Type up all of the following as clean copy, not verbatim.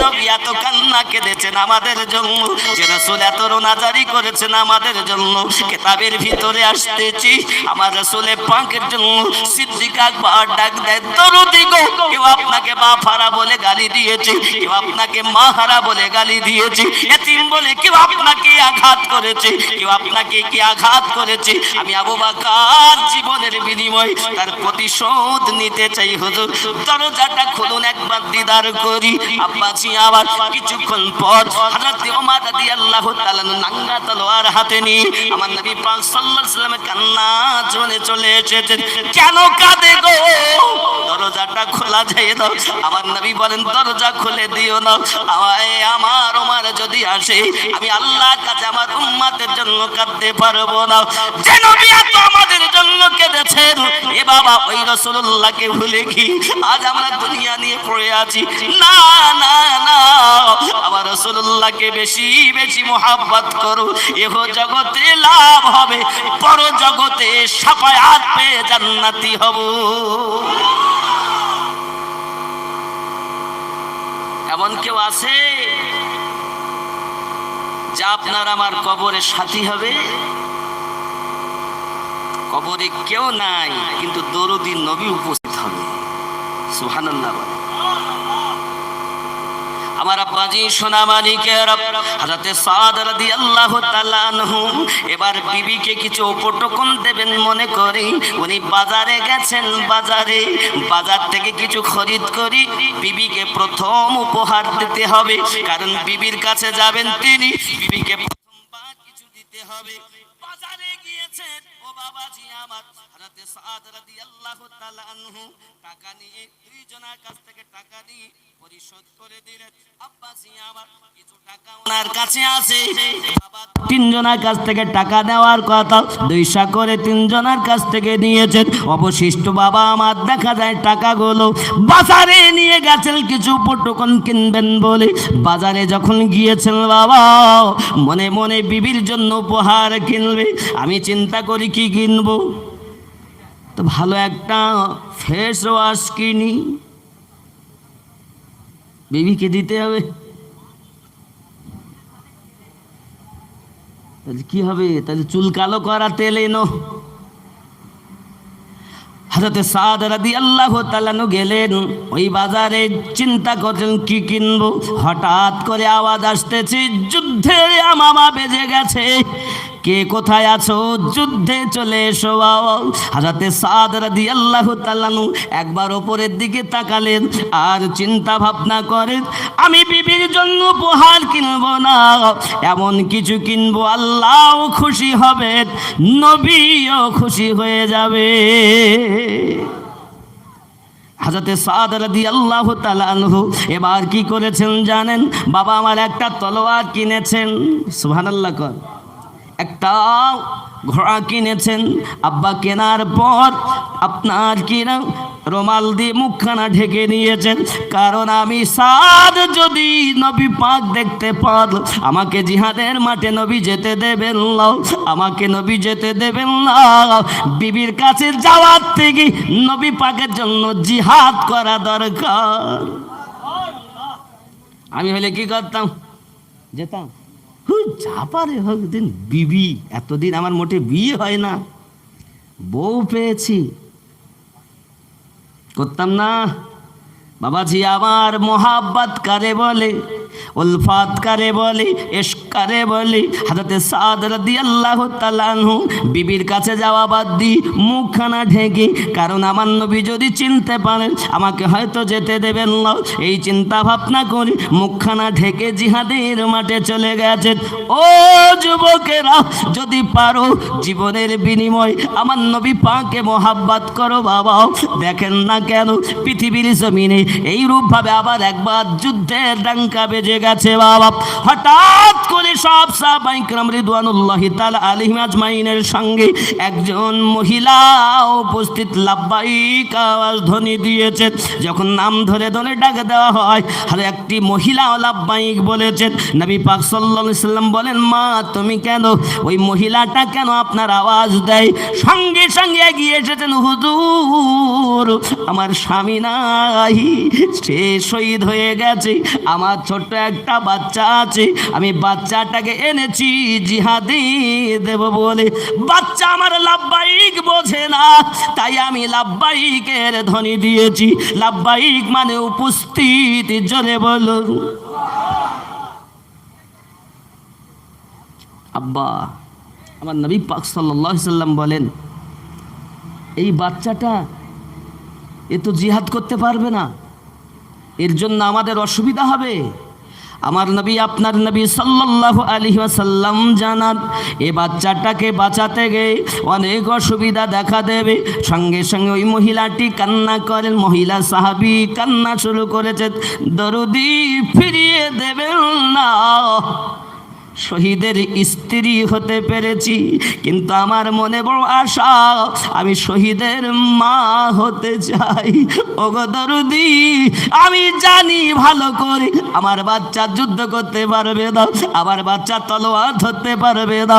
নবী এত কান্না কেঁদেছেন আমাদের জন্য, যে রাসূল এত রোনাজারি করেছেন আমাদের জন্য। কিতাবের ভিতরে আসতেছি আমার রাসূলে পাকের জন্য সিদ্দিক আকবর ডাক দেয়, দরদি গো, কেউ আপনাকে বাফারা বলে গালি দিয়েছে, কেউ আপনাকে মাহারা বলে গালি দিয়েছে, এতিম বলে কেউ আপনাকে আঘাত করেছে, কেউ আপনাকে কি আঘাত করেছে, আমি আবু বকর জীবনের বিনিময়ে তার প্রতিশোধ নিতে চাই হুজুর, দরজাটা খুলুন একবার দিদার করি। আব্বাজি আবার কিছুক্ষণ পর হযরত ওমর রাদিয়াল্লাহু তাআলা নাঙ্গা তলোয়ার হাতে নিয়ে আমার নবী পাক সাল্লাল্লাহু আলাইহি ওয়াসাল্লামের কান্না জোনে চলে এসেছেন। কেন কাঁদে গো? দরজাটা খোলা যায় দাও। আমার নবী বলেন, দরজা খুলে দিও না, আমার ওমর যদি আসে আমি আল্লাহর কাছে আমার উম্মতের জন্য কাঁদতে পারবো না। যে নবী এত আমাদের জন্য কেঁদেছেন, এ বাবা ওই রাসূলুল্লাহকে ভুলে কি আজ আমরা দুনিয়া নিয়ে পড়ে আছি? না না না, আমার রাসূলুল্লাহকে বেশি বেশি মোহাব্বত করো, এহ জগতে লাভ হবে, পর জগতে শাফায়াত পেয়ে জান্নাতি হব। এমন কেউ আছে যা আপনার আমার কবরের সাথী হবে? কবরে কেউ নাই, কিন্তু দরুদি নবী উপস্থিত হবে। সুবহানাল্লাহ। আমার আব্বাজি সোনা মানিকের হযরতে সাদ রাদিয়াল্লাহু তাআলা আনহু এবার বিবিকে কিছু উপটকন দেবেন মনে করে উনি বাজারে গেছেন। বাজার থেকে কিছু খরিদ করি বিবিকে প্রথম উপহার দিতে হবে, কারণ বিবির কাছে যাবেন তিনি, বিবিকে প্রথমবার কিছু দিতে হবে। বাজারে গিয়েছেন ও বাবাজি আমার হযরতে সাদ রাদিয়াল্লাহু তাআলা আনহু টাকা নিয়ে দুইজনের কাছ থেকে টাকা নিয়ে পরিশোধ করে দিলেন। আব্বাজি আমার কিছু টাকা ওনার কাছে আছে, তিনজনের কাছ থেকে টাকা দেওয়ার কথা, 200 করে তিনজনের কাছ থেকে নিয়েছেন। অবশিষ্ট বাবা আমার দেখা যায় টাকাগুলো বাজারে নিয়ে গেছেন কিছু উপটকন কিনবেন বলে। বাজারে যখন গিয়েছেন বাবা মনে মনে বিবির জন্য উপহার কিনবে। আমি চিন্তা করি কি কিনবো, তো ভালো একটা ফেস ওয়াশ কিনি, বিবিকে দিতে হবে। তাহলে কি হবে? তাহলে চুল কালো করা তেল এনো। হযরতে সাদ রাদিয়াল্লাহু তাআলা গেলেন ওই বাজারে, চিন্তা করছেন কি কিনবো। হঠাৎ করে আওয়াজ আসতেছে, যুদ্ধের আমামা বেজে গেছে, কে কোথায় আছো, যুদ্ধে চলে এসো। হযরতে সাদ রাদিয়াল্লাহু তাআলা একবার উপরের দিকে তাকালেন আর চিন্তা ভাবনা করেন, আমি বিবির জন্য উপহার কিনবো না, এমন কিছু কিনবো আল্লাহও খুশি হবে, নবীও খুশি হয়ে যাবে। হযরতে সাদ রাদিয়াল্লাহু তাআলা আনহু এবার কি করেছেন জানেন? বাবা আমার একটা তলোয়ার কিনেছেন, সুবহানাল্লাহ কর, একটা ঘোড়া কিনেছেন। আব্বা কেনার পর আপনার কিনা রুমাল দিয়ে মুখখানা ঢেকে নিয়েছেন, কারণ আমি সাদ যদি নবী পাক দেখতে পার আমাকে জিহাদের মাঠে নবী যেতে দেবেন না, আমাকে নবী যেতে দেবেন না। বিবির কাছে যাওয়ার থেকে নবী পাকের জন্য জিহাদ করা দরকার। আমি হলে কি করতাম? যেতাম। যা পারে হোক দিন, বিবি এতদিন আমার মোটে বিয়ে হয় না, বউ পেয়েছি, করতাম না। বাবাজি আমার মোহাব্বত কারে বলে, উলফাত কারে বলে, ইশক কারে বলে? হযরতে সাদ রাদিয়াল্লাহু তাআলা আনহু বিবির কাছে যাওয়া বাদ দি মুখখানা ঢেকে, কারণ আমার নবী যদি চিনতে পারেন আমাকে হয়তো যেতে দেবেন না, এই চিন্তা ভাবনা করে মুখখানা ঢেকে জিহাদের মাঠে চলে গেছেন। ও যুবকেরা, যদি পারো জীবনের বিনিময় আমার নবী পাকে মোহাব্বত করো বাবা। দেখেন না কেন পৃথিবীর জমিনে এই রূপ ভাবে আবার একবার যুদ্ধের ডাঙ্কা বেজে হয়ে গেছে বাবা। হঠাৎ করে সব সাহাবায়ে কেরাম রিদওয়ানুল্লাহি তাআলা আলাইহিম আজমাইনের সঙ্গে একজন মহিলা উপস্থিত লাব্বাইক আওয়াজ ধ্বনি দিয়েছে। যখন নাম ধরে ধরে ডাক দেওয়া হয় আর একটি মহিলা লাব্বাইক বলেছেন, নবী পাক সাল্লাল্লাহু আলাইহি সাল্লাম বলেন, মা তুমি কেন, ওই মহিলাটা কেন আপনার আওয়াজ দেয়? সঙ্গে সঙ্গে এগিয়ে এসেছেন, হুজুর আমার স্বামী নাই, সে শহীদ হয়ে গেছে, আমার ছোট্ট একটা বাচ্চা আছে, আমি বাচ্চাটাকে এনেছি জিহাদে দেব বলে। বাচ্চা আমার লাব্বাইক বোঝে না, তাই আমি লাব্বাইকের ধ্বনি দিয়েছি। লাব্বাইক মানে উপস্থিত, জোরে বলুন। আব্বা আমার নবী পাক সাল্লাল্লাহু আলাইহি সাল্লাম বলেন, এই বাচ্চাটা এ তো জিহাদ করতে পারবে না, এর জন্য আমাদের অসুবিধা হবে। আমার নবী আপনার নবী সাল্লাল্লাহু আলাইহি ওয়াসাল্লাম জানান, এই বাচ্চাটাকে বাঁচাতে গিয়ে অনেক অসুবিধা দেখা দেবে। সঙ্গে সঙ্গে ওই মহিলাটি কান্না করেন, মহিলা সাহাবী কান্না শুরু করেছে, দরদি ফিরিয়ে দেবেন না, শহীদের স্ত্রী হতে পেরেছি, কিন্তু আমার মনে বড় আশা, আমি শহীদের মা হতে চাই। ওগো দরদি, আমি জানি ভালো করে আমার বাচ্চা যুদ্ধ করতে পারবে না, আমার বাচ্চা তলোয়ার ধরতে পারবে না।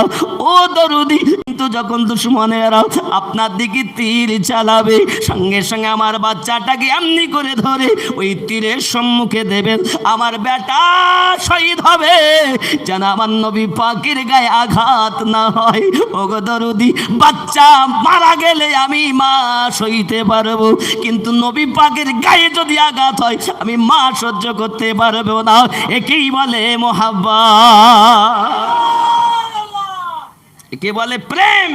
ও দরদি, কিন্তু যখন দুশমনেরা আপনার দিকে তীর চালাবে, সঙ্গে সঙ্গে আমার বাচ্চাটাকে এমনি করে ধরে ওই তীরের সম্মুখে দেবেন, আমার বেটা শহীদ হবে, যেন আমার নবী পাকের গায়ে আঘাত না হয়। ওগো দরদি, বাচ্চা মারা গেলে আমি মা সইতে পারবো, কিন্তু নবী পাকের গায়ে যদি আঘাত হয় আমি মা সহ্য করতে পারবো না। একেই বলে মুহাব্বত, একে বলে প্রেম।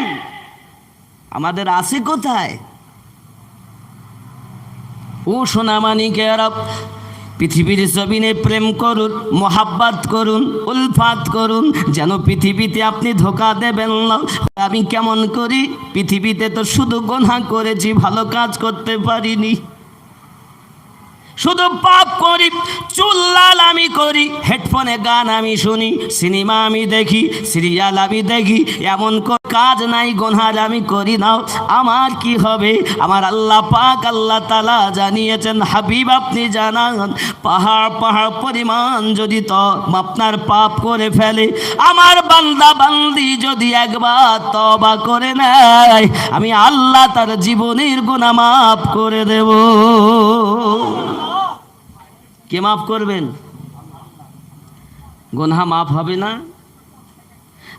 আমাদের আছে কোথায়? ও সোনামানিকেরা, পৃথিবীর জমিনে প্রেম করুন, মোহাব্বত করুন, উলফাত করুন, যেন পৃথিবীতে আপনি ধোঁকা দেবেন না। আমি কেমন করি, পৃথিবীতে তো শুধু গুনাহ করেছি, ভালো কাজ করতে পারিনি, শুধু পাপ করি, চুল লাল আমি করি, হেডফোনে গান আমি শুনি, সিনেমা আমি দেখি, সিরিয়াল আমি দেখি, এমন কাজ নাই গুনাহ আমি করি না। আমার কি হবে? আমার আল্লাহ পাক আল্লাহ তাআলা জানিয়েছেন, হাবিব আপনি জানান, পাহাড় পাহাড় পরিমাণ যদি তো আপনার পাপ করে ফেলে, আমার বান্দা বান্দি যদি একবার তওবা করে নেয়, আমি আল্লাহ তার জীবনের গুনাহ মাফ করে দেব। কে মাফ করবেন? গুনাহ মাফ হবে না?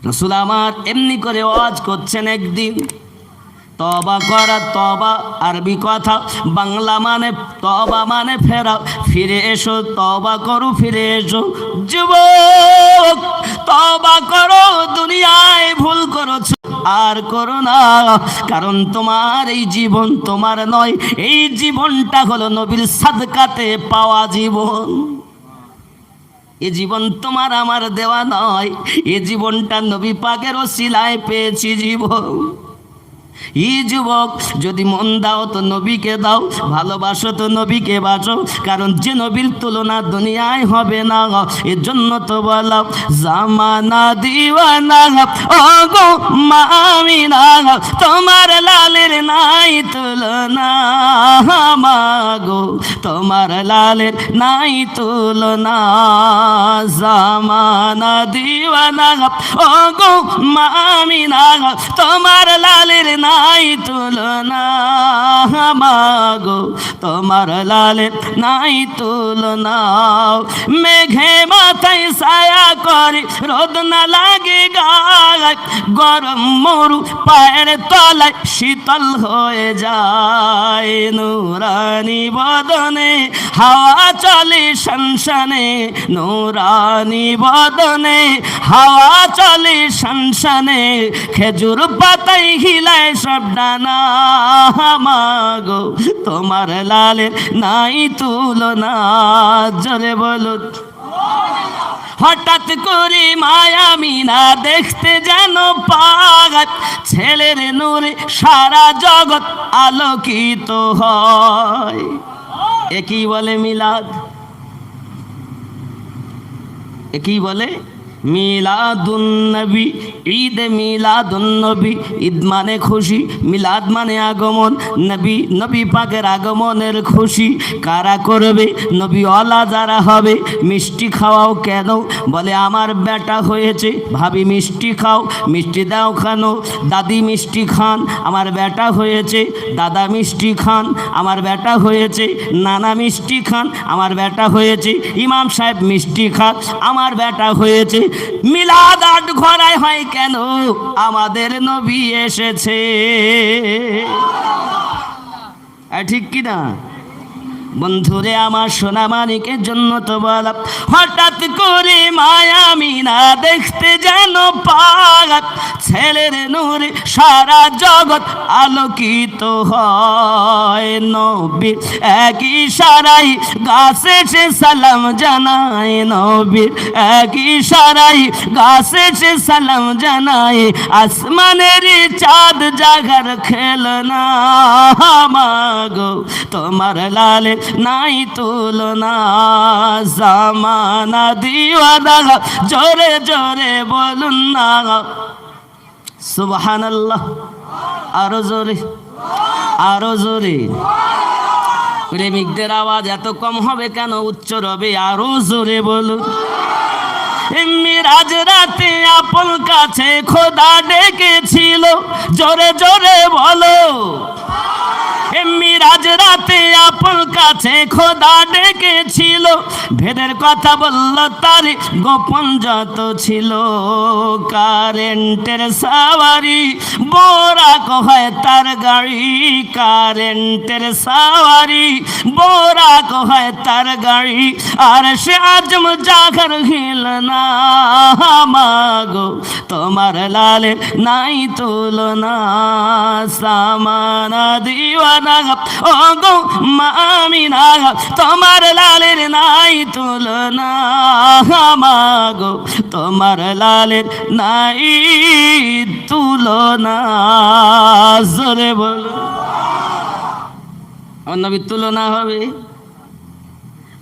রাসূল আমার এমনি করে ওয়াজ করছেন একদিন, তওবা করা, তওবা আরবি কথা, বাংলা মানে তওবা মানে ফেরা, ফিরে এসো, তওবা করো, ফিরে এসো। যুবক তওবা করো, দুনিয়ায় ভুল করেছো আর করো না, কারণ তোমার এই জীবন তোমার নয়, এই জীবনটা হলো নবীর সাদকাতে পাওয়া জীবন। এ জীবন তোমার আমার দেওয়া নয়, এ জীবনটা নবী পাকের ওসিলায় পেয়েছি জীবন। এই যুবক যদি মন দাও তো নবীকে দাও, ভালোবাসো তো নবীকে বাসো, কারণ যে নবীর তুলনা দুনিয়ায় হবে না। এর জন্য তো বলা, জামানা দিওয়ানা ওগো মামিনা, তোমার লালের নাই তুলনা, মাগো তোমার লালের নাই তুলনা, জামানা দিওয়ানা ওগো মামিনা, তোমার লালের নাই তুলনা, মাগো তোমার লালের নাই তুলনা। মেঘে মাথায় ছায়া করে, রোদ না লাগে গায়, গরম মরু পায়ের তলায় শীতল হয়ে যায়, নূরানি বদনে হাওয়া চলে শানশানে, নূরানি বদনে হাওয়া চলে শানশানে, খেজুর পাতায় হিলায় সব ডানা, মাগো তোমার লালের নাই তুলনা। জোরে বলো। হঠাৎ করে মায়া মিনা দেখতে যেন পাগল, ছেলের নূরে সারা জগৎ আলোকিত হয়। একই বলে মিলাদ। একেই বলে মিলাদুন নবী, ঈদ মিলাদুন নবী। ঈদ মানে খুশি, মিলাদ মানে আগমন। নবী, নবী পাকের আগমনের খুশি কারা করবে? নবী ওয়ালা যারা হবে। মিষ্টি খাওয়াও কেন? বলে আমার বেটা হয়েছে। ভাবি মিষ্টি খাও, মিষ্টি দাও কেন? দাদি মিষ্টি খান, আমার বেটা হয়েছে। দাদা মিষ্টি খান, আমার বেটা হয়েছে। নানা মিষ্টি খান, আমার বেটা হয়েছে। ইমাম সাহেব মিষ্টি খান, আমার বেটা হয়েছে। মিলাদ আট ঘরায় হয় কেন? আমাদের নবী এসেছে। ঠিক কি না বন্ধুরে আমার? সোনা মানিকের জন্য তো বলা, হঠাৎ করে মায়া মিনা দেখতে যেন পাগাত, ছেলের নূরে সারা জগৎ আলোকিত হয়। নবী এক ইশারায় গাছে সে সালাম জানায়। নবী এক ইশারায় গাছে সে সালাম জানায়। আসমানের চাঁদ জাগার খেলনা, মাগো তোমার লালে নাই তুলনা। জামানা দিওয়ানা, জোরে জোরে বলুন না সুবহানাল্লাহ। আরো জোরে, আরো জোরে। প্রেমিকদের আওয়াজ এত কম হবে কেন? উচ্চ রবে, আরো জোরে বলুন। মিরাজ রাতে আপন কাছে খোদা ডেকেছিল, জোরে জোরে বলো। মিরাজ রাতে আপন কাছে খোদা ডেকেছিল, ভেদের কথা বলল তার গোপন যত ছিল। কারেন্টের সাওয়ারি বোরাক হয় তার গাড়ি, কারেন্টের সাওয়ারি বোরাক হয় তার গাড়ি। আর সে আজম জাগার হিল না, মাগো তোমার লালে নাই তুলনা। সামানা দিওয়ানা, ও গো মামিনা, তোমার লালের নাই তুলনা। মাগো তোমার লালের নাই তুলনা। জোরে বলো। আমার নবীর তুলনা হবে?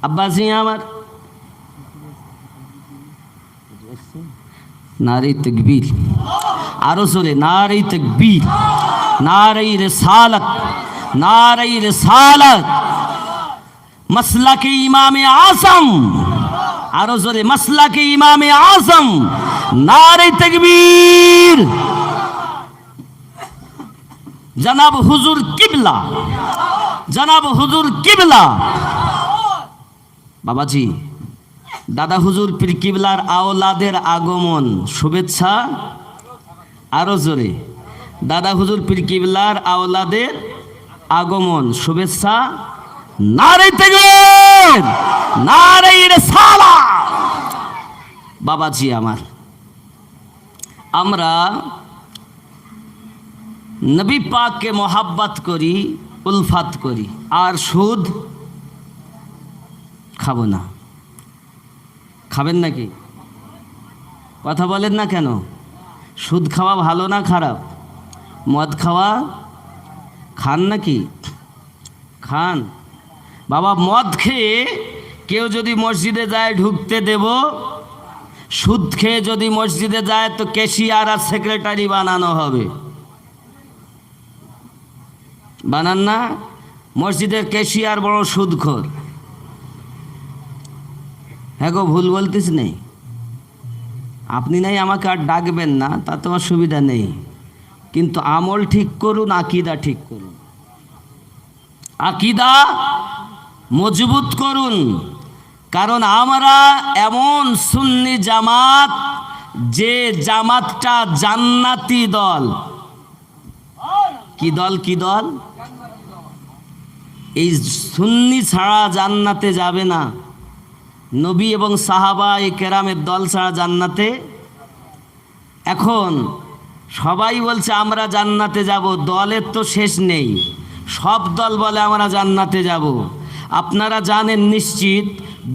আব্বাসী আমার নারী তাকবীর, আরো জোরে নারী তাকবীর, নারী রিসালাত, নারী রিসালাত, মাসলাকে ইমামে আজম। আরো জোরে মাসলাকে ইমামে আজম, নারী তাকবীর। জনাব হুজুর কিবলা, জনাব হুজুর কিবলা। বাবাজি, দাদা হুজুর পীর কিবলার আওলাদের আগমন, শুভেচ্ছা। আরো জোরে দাদা হুজুর পীর কিবলার আওলাদের আগমন, শুভেচ্ছা। নারে তাকবীর, নারে রিসালাত। বাবাজি আমার, আমরা নবী পাককে মোহাব্বত করি, উলফাত করি, আর সুদ খাবো না। খাবেন নাকি? কথা বলেন না কেন? সুদ খাওয়া ভালো না খারাপ? মদ খাওয়া খান নাকি? খান। বাবা, মদ খেয়ে কেউ যদি মসজিদে যায় ঢুকতে দেব? সুদ খেয়ে যদি মসজিদে যায় তো ক্যাশিয়ার আর সেক্রেটারি বানানো হবে। বানান না? মসজিদের ক্যাশিয়ার বড় সুদখোর। হ্যাঁ গো, ভুল বলতিস নেই। আপনি নাই আমাকে আর ডাকবেন না, তাতে অসুবিধা নেই, কিন্তু আমল ঠিক করুন, আকীদা ঠিক করুন, আকীদা মজবুত করুন। কারণ আমরা এমন সুন্নি জামাত, যে জামাতটা জান্নাতি দল। কি দল? কি দল? এই সুন্নি ছাড়া জান্নাতে যাবে না। নবী এবং সাহাবা কেরামের দল ছাড়া জান্নাতে। এখন সবাই বলছে আমরা জান্নাতে যাব, দলের তো শেষ নেই। সব দল বলে আমরা জান্নাতে যাব। আপনারা জানেন নিশ্চিত,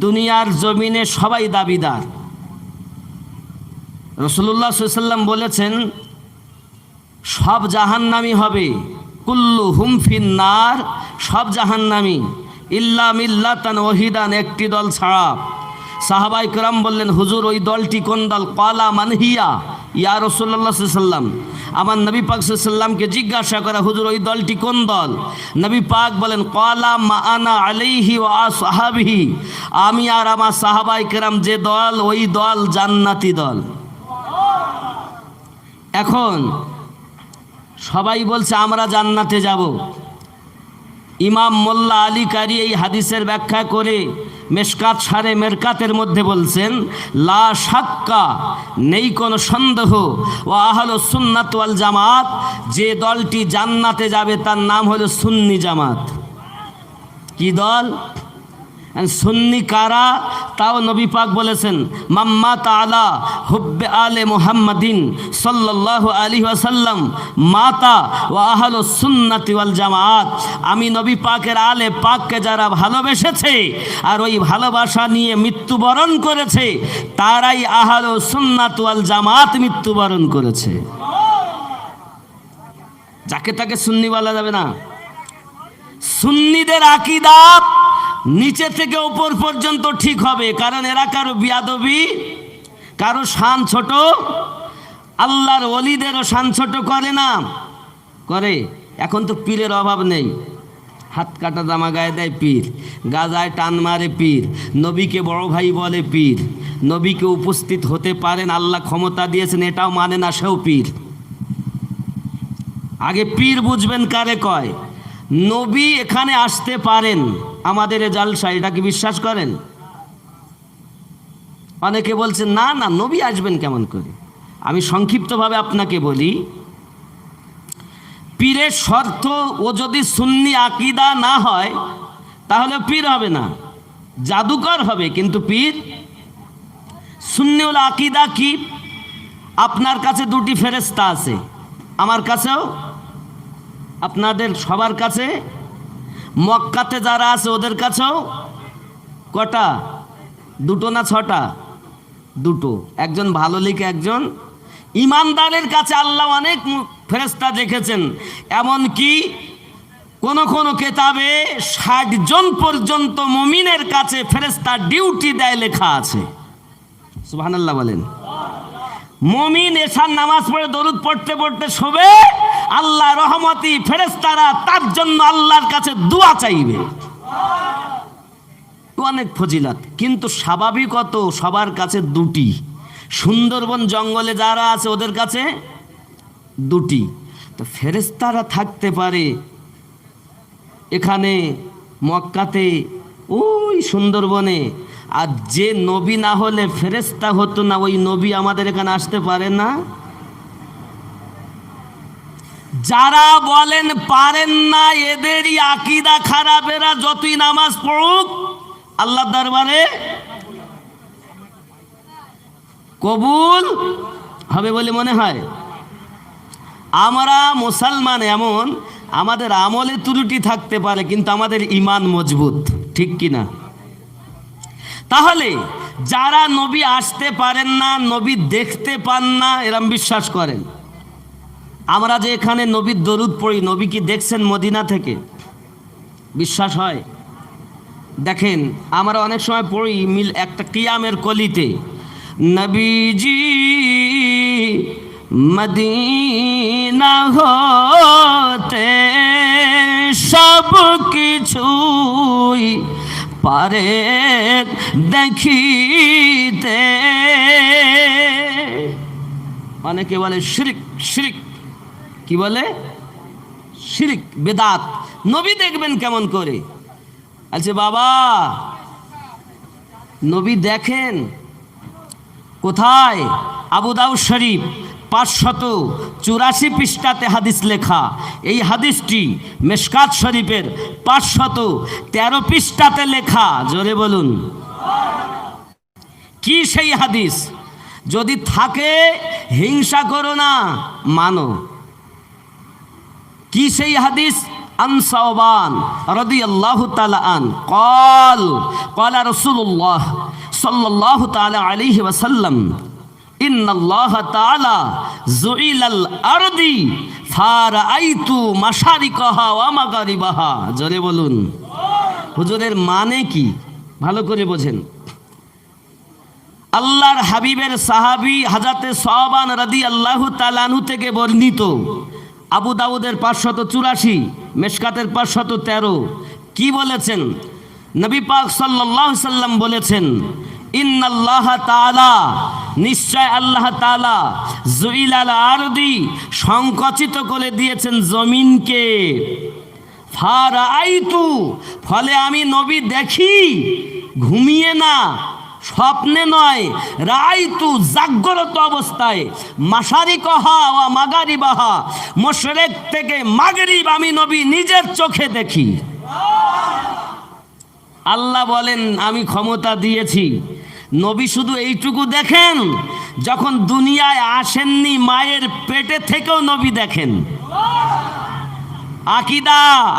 দুনিয়ার জমিনে সবাই দাবিদার। রাসূলুল্লাহ সাল্লাল্লাহু আলাইহি ওয়াসাল্লাম বলেছেন, সব জাহান্নামী হবে, কুল্লুহুম ফিন্নার, সব জাহান্নামী, ইল্লা মিল্লাতান ওয়াহিদান, একটি দল ছাড়া। সাহাবায়ে কেরাম বললেন, হুজুর ওই দলটি কোন দল? ক্বালা মান হিয়া ইয়া রাসূলুল্লাহ সাল্লাল্লাহু আলাইহি ওয়াসাল্লাম। আমার নবী পাক সাল্লাল্লাহু আলাইহি ওয়াসাল্লামকে জিজ্ঞাসা করা, হুজুর ওই দলটি কোন দল? নবী পাক বলেন, ক্বালা মা আনা আলাইহি ওয়া আসহাবিহি, আমি আর আমার সাহাবায়ে কেরাম যে দল, ওই দল জান্নাতি দল। এখন সবাই বলছে আমরা জান্নাতে যাব। ইমাম মোল্লা আলী কারি এই হাদিসের ব্যাখ্যা করে মেশকাত শারে মেরকাতের মধ্যে বলছেন, লা শাক্কা, নেই কোনো সন্দেহ, ও আহলুস সুন্নাত ওয়াল জামাত, যে দলটি জান্নাতে যাবে তার নাম হলো সুন্নি জামাত। কি দল? সুন্নি কারা? তাও নবী পাক বলেছেন, মাম্মা তাআলা হুব্বে আলে মুহাম্মাদিন সাল্লাল্লাহু আলাইহি ওয়াসাল্লাম মাতা ওয়া আহলুস সুন্নাতি ওয়াল জামাত। আমি নবী পাকের আলে পাককে যারা ভালোবেসেছে আর ওই ভালোবাসা নিয়ে মৃত্যুবরণ করেছে, তারাই আহলুস সুন্নাত ওয়াল জামাত মৃত্যুবরণ করেছে। যাকে তাকে সুন্নি বলা যাবে না। সুন্নিদের আকীদা নিচে থেকে উপর পর্যন্ত ঠিক হবে, কারণ এরা কারো বিয়াদবি, কারো শান ছোট, আল্লাহর ওলিদেরও শান ছোট করে না। করে? এখন তো পীরের অভাব নেই। হাত কাটা জামা গায়ে দেয় পীর, গাজায় টান মারে পীর, নবীকে বড় ভাই বলে পীর, নবীকে উপস্থিত হতে পারেন আল্লাহ ক্ষমতা দিয়েছেন এটাও মানে না, সেও পীর। আগে পীর বুঝবেন কারে কয়। নবী এখানে আসতে পারেন আমাদের এ জালসা, এটা কি বিশ্বাস করেন? অনেকে বলছেন না না, নবী আসবেন কেমন করে। আমি সংক্ষিপ্তভাবে আপনাকে বলি, পীরের শর্ত ও যদি সুন্নি আকীদা না হয় তাহলে পীর হবে না, জাদুকর হবে কিন্তু পীর। সুন্নি ওল আকীদা কি? আপনার কাছে দুটি ফেরেশতা আছে, আমার কাছেও, আপনাদের সবার কাছে, মক্কাতে যারা আছে ওদের কাছেও। কটা? দুটো না ছটা? দুটো। একজন ভালো লিখে, একজন। ইমানদারের কাছে আল্লাহ অনেক ফেরেশতা দেখেছেন, এমনকি কোন কোন কেতাবে 60 জন পর্যন্ত মুমিনের কাছে ফেরেশতা ডিউটি দেয় লেখা আছে। সুবহানাল্লাহ বলেন। মুমিন এশার নামাজ পড়ে দরুদ পড়তে পড়তে শোবে, আল্লাহ রহমতি ফেরেশতারা তার জন্য আল্লাহর কাছে দোয়া চাইবে। অনেক ফজিলত, কিন্তু স্বাভাবিকত সবার কাছে দুটি। সুন্দরবন জঙ্গলে যারা আছে ওদের কাছে দুটি। তো ফেরেশতারা থাকতে পারে এখানে মক্কাতে, ওই সুন্দরবনে। আর যে নবী না হলে ফেরেশতা হতো না, ওই নবী আমাদের এখানে আসতে পারে না। যারা বলেন পারেন না, এদেরই আকীদা খারাপ। এরা যতই নামাজ পড়ুক আল্লাহর দরবারে কবুল হবে বলে মনে হয়। আমরা মুসলমান এমন, আমাদের আমলে ত্রুটি থাকতে পারে কিন্তু আমাদের ঈমান মজবুত, ঠিক কিনা? তাহলে যারা নবী আসতে পারেন না, নবী দেখতে পান না, এরম বিশ্বাস করেন। আমরা যে এখানে নবীর দরুদ পড়ি, নবী কি দেখছেন মদিনা থেকে? বিশ্বাস হয়? দেখেন আমরা অনেক সময় পড়ি একটা কিয়ামের কলিতে, নবীজি মদিনা হতে সব কিছুই পারে দেখিতে। অনেকে বলে শিরক, শিরক কি বলে? শিরক, বেদাত। নবী দেখবেন কেমন করে? আচ্ছা বাবা, নবী দেখেন কোথায়? আবু দাউদ শরীফ 584 পৃষ্ঠাতে হাদিস লেখা। এই হাদিসটি মেশকাত শরীফের 513 পৃষ্ঠাতে লেখা। জোরে বলুন কি সেই হাদিস? যদি থাকে হিংসা করো না, মানো। কি সেই হাদিস? আন সাওবান রাদিয়াল্লাহু তাআলা আন قال قال رسول الله صلى الله تعالى عليه وسلم إن الله تعالى زعل الأرض فرأيت مشارقها আল্লাহর হাবিবের সাহাবী হযরতে সাওবান রাদিয়াল্লাহু তাআলা আনহু থেকে বর্ণিত, আবু দাউদের 584, মেশকাতের 513, কি বলেছেন? নবী পাক সাল্লাল্লাহু আলাইহি সাল্লাম বলেছেন, ইন্নাল্লাহ তাআলা, নিশ্চয় আল্লাহ তাআলা, জুইলাল আরদি, সংকুচিত করে দিয়েছেন জমিনকে, ফারাআইতু, ফলে আমি নবী দেখি, ঘুমিয়ে না, স্বপ্নে নয়, রাআইতু, জাগ্রত অবস্থায়, মাশারিকাহা ওয়া মাগারিবাহা, মশরিক থেকে মাগরিব আমি নবী নিজের চোখে দেখি। আল্লাহ বলেন আমি ক্ষমতা দিয়েছি। নবী শুধু এইটুকু দেখেন, যখন দুনিয়ায় আসেননি মায়ের পেটে থেকেও নবী দেখেন।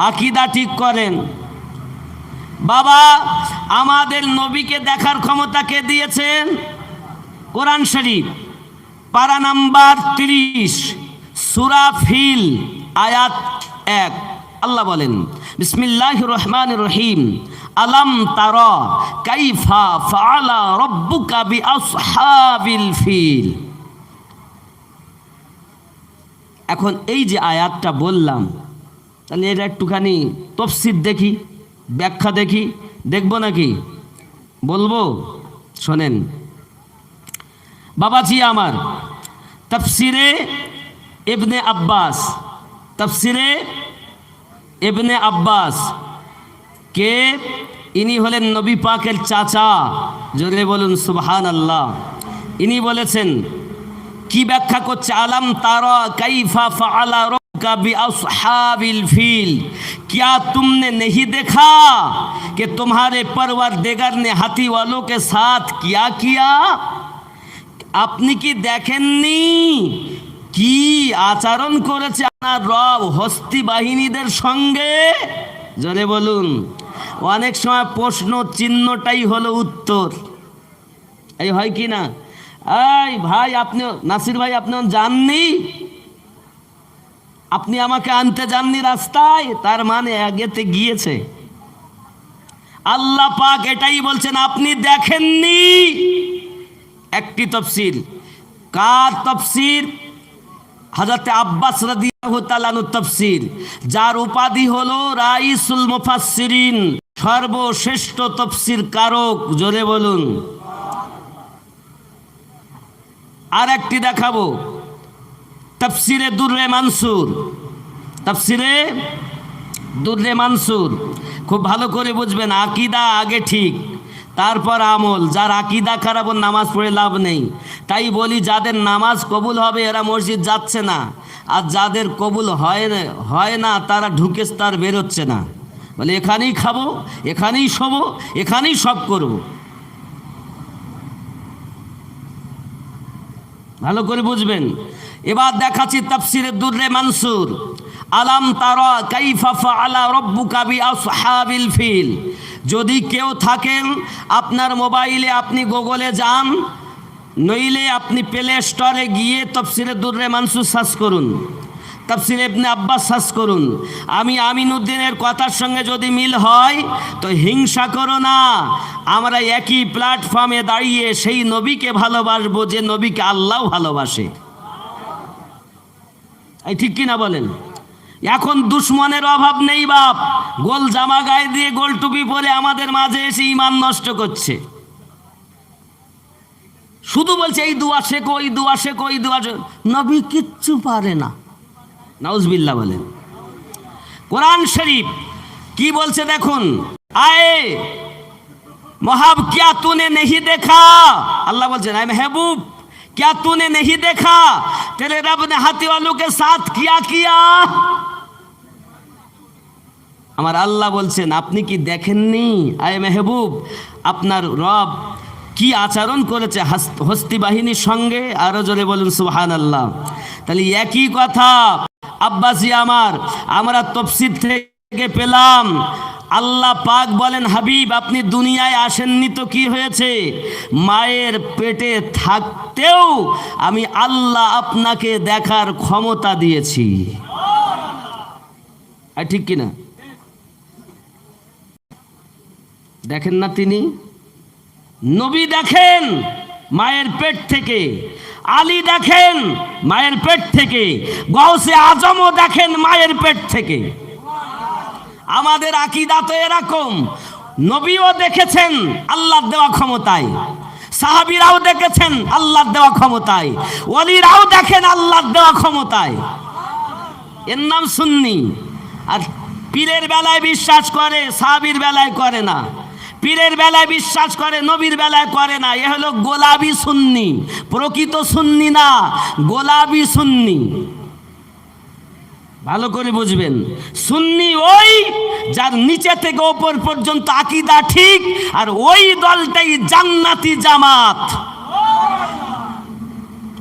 আকীদা ঠিক করেন বাবা। আমাদের নবীকে দেখার ক্ষমতা কে দিয়েছেন? কোরআন শরীফ পারা নাম্বার 30, সূরা ফিল, আয়াত 1। আল্লাহ বলেন, বিসমিল্লাহির রহমানির রহিম, আলাম তারা কাইফা ফাআলা রাব্বুকা বিআসহাবিল ফিল। এখন এই যে আয়াতটা বললাম, তাহলে এটা একটুখানি তাফসীর দেখি, ব্যাখ্যা দেখি, দেখব নাকি? বলবো? শোনেন বাবাজি আমার, তাফসিরে ইবনে আব্বাস, তাফসিরে ইবনে আব্বাস কে? ইনি হলেন নবী পাকের চাচা, জোরে বলুন সুবহানাল্লাহ। ইনি বলেছেন, কি ব্যাখ্যা করছে? আলাম তারা কাইফা ফাআলা रब्बुका बिअस्हाबिल फील, क्या तुमने नहीं देखा कि तुम्हारे परवरदिगार ने हाथी वालों के साथ क्या किया? আপনি কি দেখেননি কি আচরণ করেছে আপনার রব হস্তি বাহিনীদের সঙ্গে? জোরে বলুন। অনেক সময় প্রশ্ন চিহ্নটাই হলো উত্তর, এই হয় কি না? এই ভাই, আপনি নাসির ভাই, আপনি জাননি, আপনি আমাকে আনতে যাননি রাস্তায়, তার মানে আগেতে গিয়েছে। আল্লাহ পাক এটাই বলছেন, আপনি দেখেননি। একটি তাফসীর, কার তাফসীর? হযরত আব্বাস রাদিয়াল্লাহু তাআলা আনহু তাফসীর, যার উপাধি হলো রাইসুল মুফাসসিরিন, সর্বশ্রেষ্ঠ তাফসীর কারক। জোরে বলুন। আর একটি দেখাবো, তাফসিরে দুররে মানসুর, তাফসিরে দুররে মানসুর। খুব ভালো করে বুঝবেন, আকীদা আগে ঠিক, তারপর আমল। যার আকীদা খারাপ, নামাজ পড়ে লাভ নেই। তাই বলি, যাদের নামাজ কবুল হবে এরা মসজিদ যাচ্ছে না, আর যাদের কবুল হয় না তারা ঢুকে তার বেরোচ্ছে না, বলে এখানেই খাবো, এখানেই শোবো, এখানেই সব করব। ভালো করে বুঝবেন। এবার দেখাচ্ছি তাফসিরে দুররে মানসুর, আলাম তারা কাইফা ফাআলা রাব্বুকা বিআসহাবিল ফিল। যদি কেউ থাকেন আপনার মোবাইলে, আপনি গুগলে যান, নইলে আপনি প্লে স্টোরে গিয়ে তাফসিরে দুররে মানসুর সার্চ করুন, তাফসিরে ইবনে আব্বাস সার্চ করুন। আমি আমিনউদ্দিনের কথার সঙ্গে যদি মিল হয় তো হিংসা করো না, আমরা একই প্ল্যাটফর্মে দাঁড়িয়ে সেই নবীকে ভালোবাসবো যে নবীকে আল্লাহ ভালোবাসে। এই ঠিক কিনা বলেন? এখন দুশ্মনের অভাব নেই বাপ, গোল জামা গায়ে দিয়ে গোল টুপি পরে আমাদের মাঝে এসে ঈমান নষ্ট করছে। শুধু বলছে এই দোয়া শেখো, এই দোয়া শেখো, এই দোয়া শেখো। নবী কিচ্ছু পারে না, নাউজুবিল্লাহ বলেন। কোরআন শরীফ কি বলছে দেখুন, আয়ে মোহাব क्या तूने नहीं देखा, আল্লাহ বলছেন আয় মেহবুব क्या तूने नहीं देखा तेरे रब ने हाथी वालों के साथ क्या किया। আমার আল্লাহ বলছেন আপনি কি দেখেননি আয় মেহবুব, আপনার রব কি আচরণ করেছে হস্তি বাহিনীর সঙ্গে? আরো জোরে বলুন সুবহানাল্লাহ। তাহলে একই কথা আব্বাসী আমার, আমরা তাফসীর থেকে পেলাম। আল্লাহ পাক বলেন, হাবিব আপনি দুনিয়ায় আসেননি তো কি হয়েছে? মায়ের পেটে থাকতেও আমি আল্লাহ আপনাকে দেখার ক্ষমতা দিয়েছি। আর ঠিক কিনা? দেখেন না তিনি? নবী দেখেন, মায়ের পেট থেকে, আলী দেখেন মায়ের পেট থেকে, গৌসে আজমও দেখেন মায়ের পেট থেকে। আমাদের আকীদা তো এরকম, নবীও দেখেছেন আল্লাহর দেওয়া ক্ষমতায়, সাহাবীরাও দেখেছেন আল্লাহর দেওয়া ক্ষমতায়, ওয়ালিরাও দেখেন আল্লাহর দেওয়া ক্ষমতায়। এর নাম সুন্নি। আর পীরের বেলায় বিশ্বাস করে, সাহাবীর বেলায় করে না। পীরের বেলায় বিশ্বাস করে, নবীর বেলায় করে না। এ হলো গোলাপি সুন্নি, প্রকৃত সুন্নি না, গোলাপি সুন্নি। ভালো করে বুঝবেন, সুন্নি ওই যার নিচে থেকে ওপর পর্যন্ত আকীদা ঠিক, আর ওই দলটাই জান্নাতি জামাত।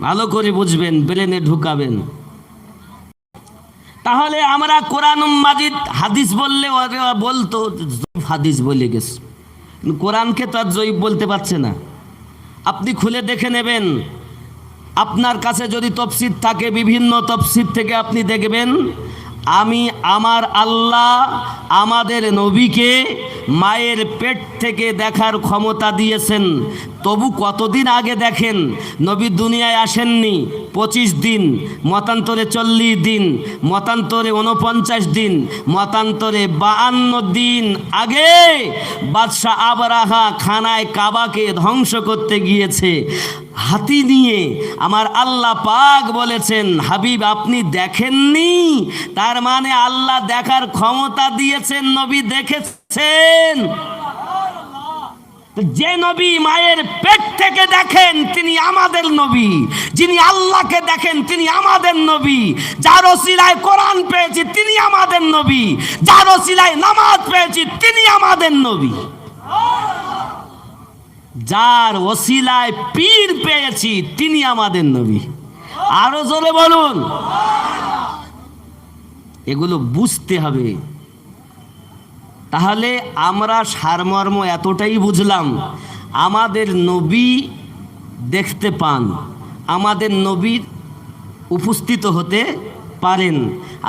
ভালো করে বুঝবেন, ব্রেনে ঢুকাবেন। তাহলে আমরা কোরআন মাজিদ হাদিস বললে ওরা বলতো হাদিস বলে গেছে, কোরআনকে তো আর জয়ীফ বলতে পারছে না। আপনি খুলে দেখে নেবেন, আপনার কাছে যদি তফসির থাকে, বিভিন্ন তফসির থেকে আপনি দেখবেন আমার আল্লাহ আমাদের নবীকে মায়ের পেট থেকে দেখার ক্ষমতা দিয়েছেন। তবু কতদিন আগে দেখেন, নবী দুনিয়ায় আসেননি 25 দিন, মতান্তরে 40 দিন, মতান্তরে 49 দিন, মতান্তরে 52 দিন আগে বাদশাহ আবরাহা খানায় কাবাকে ধ্বংস করতে গিয়েছে হাতি নিয়ে। আমার আল্লাহ পাক বলেছেন, হাবিব আপনি দেখেননি? তার মানে আল্লাহ দেখার ক্ষমতা দিয়েছেন, নবী দেখেছেন। যে নবী মায়ের পেট থেকে দেখেন তিনি আমাদের নবী, যিনি আল্লাহকে দেখেন তিনি আমাদের নবী, যার ওসিলায় কোরআন পেয়েছি তিনি আমাদের নবী, যার ওসিলায় নামাজ পেয়েছি তিনি আমাদের নবী, যার ওসিলায় পীর পেয়েছি তিনি আমাদের নবী। আরো জোরে বলুন। এগুলো বুঝতে হবে। তাহলে আমরা সারমর্ম এতটাই বুঝলাম, আমাদের নবী দেখতে পান, আমাদের নবীর উপস্থিত হতে পারেন,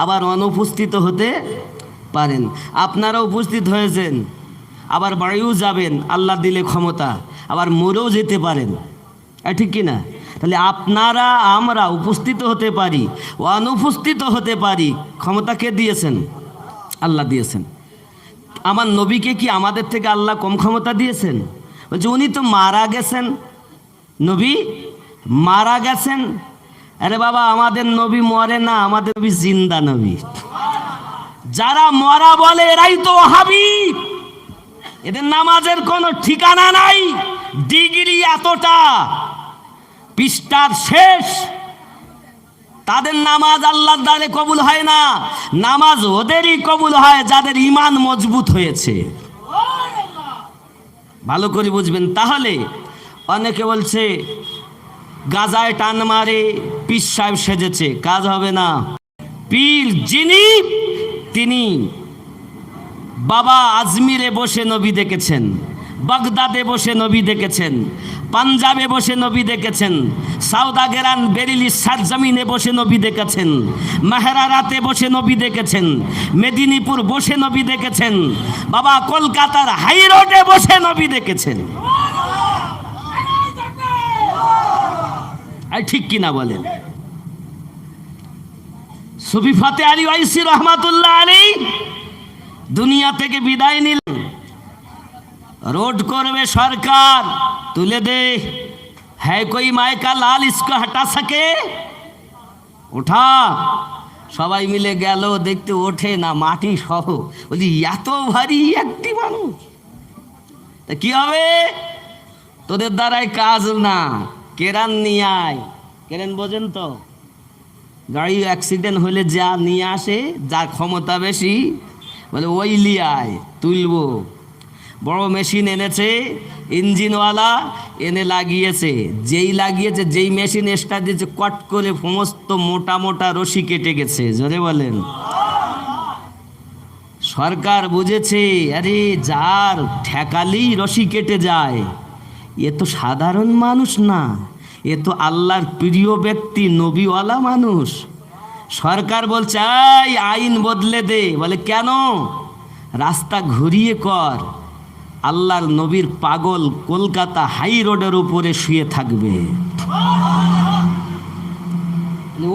আবার অনুপস্থিত হতে পারেন। আপনারা উপস্থিত হয়েছেন, আবার বাড়িও যাবেন আল্লাহ দিলে ক্ষমতা, আবার মরেও যেতে পারেন, ঠিক কি না? তাহলে আপনারা আমরা উপস্থিত হতে পারি, অনুপস্থিত হতে পারি। ক্ষমতা কে দিয়েছেন? আল্লাহ দিয়েছেন। আমার নবীকে কি আমাদের থেকে আল্লাহ কম ক্ষমতা দিয়েছেন? বলছে উনি তো মারা গেছেন, নবী মারা গেছেন। আরে বাবা, আমাদের নবী মরে না, আমাদের নবী জিন্দা নবী। যারা মরা বলে এরাই তো ওয়াহাবি, এদের নামাজের কোনো ঠিকানা নাই, ডিগ্রি এতটা, পৃষ্ঠার শেষ। তাদের নামাজ আল্লাহর দ্বারে কবুল হয় না, নামাজ ওদেরই কবুল হয় যাদের ঈমান মজবুত হয়েছে। ভালো করে বুঝবেন। তাহলে অনেকে বলছে গাজায় টান মারে পীর সাহেব সেজেছে, কাজ হবে না। পীর যিনি, তিনি বাবা আজমিরে বসে নবী দেখেছেন, বাগদাদে বসে নবী দেখেছেন, পাঞ্জাবে বসে নবী দেখেছেন, সাউদাগেরান বেরিলি সারজমিনে বসে নবী দেখেছেন, মেহরারাতে বসে নবী দেখেছেন, মেদিনীপুর বসে নবী দেখেছেন, বাবা কলকাতার হাই রোডে বসে নবী দেখেছেন। ঠিক কিনা বলেন? সুফি ফাতে আলী ওয়াইসি রহমাতুল্লাহ আলাইহি দুনিয়া থেকে বিদায় নিলেন। रोड করবে সরকার, তুলে দে, है कोई माय का लाल इसको हटा सके, ওঠা। সবাই মিলে গেল দেখতে, ওঠে না, মাটি সহ। বলি এত ভারী একটি মানুষ, তা কি হবে? তোদের দ্বারাই কাজ না, কেরান নিয়ে আয়। কেরান বোঝেন তো? গাড়ি অ্যাক্সিডেন্ট হলে যা নিয়ে আসে, যার ক্ষমতা বেশি, বলে ওই লিয়ে আয়, তুলবো। বড় মেশিন এনেছে, ইঞ্জিনওয়ালা এনে লাগিয়েছে, যেই মেশিন স্টার্ট দিয়েছে, কট করে সমস্ত মোটা মোটা রশি কেটে গেছে। জোরে বলেন। সরকার বুঝেছে, আরে যার ঠেকালি রশি কেটে যায়, এ তো সাধারণ মানুষ না, এ তো আল্লাহর প্রিয় ব্যক্তি, নবীওয়ালা মানুষ। সরকার বলছে এই আইন বদলে দে। বলে কেন? রাস্তা ঘুরিয়ে কর, আল্লাহর নবীর পাগল কলকাতা হাই রোডের উপরে শুয়ে থাকবে।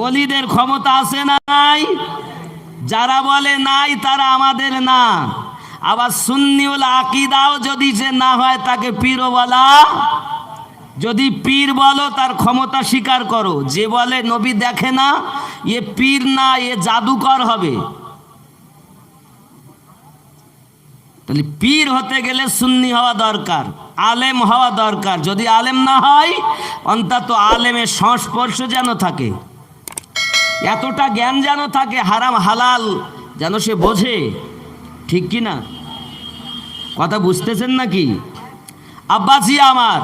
ওলিদের ক্ষমতা আছে না নাই? যারা বলে নাই তারা আমাদের না। আবার সুন্নিউল আকীদাও যদি সে না হয় তাকে পীরও বলা। যদি পীর বলো তার ক্ষমতা স্বীকার করো। যে বলে নবী দেখে না এ পীর না, এ জাদুকর হবে। তাহলে পীর হতে গেলে সুন্নি হওয়া দরকার, আলেম হওয়া দরকার। যদি আলেম না হয় অন্তত আলেমের সংস্পর্শ যেন থাকে, এতটা জ্ঞান যেন থাকে, হারাম হালাল যেন সে বোঝে। ঠিক কি না? কথা বুঝতেছেন নাকি আব্বাজি আমার?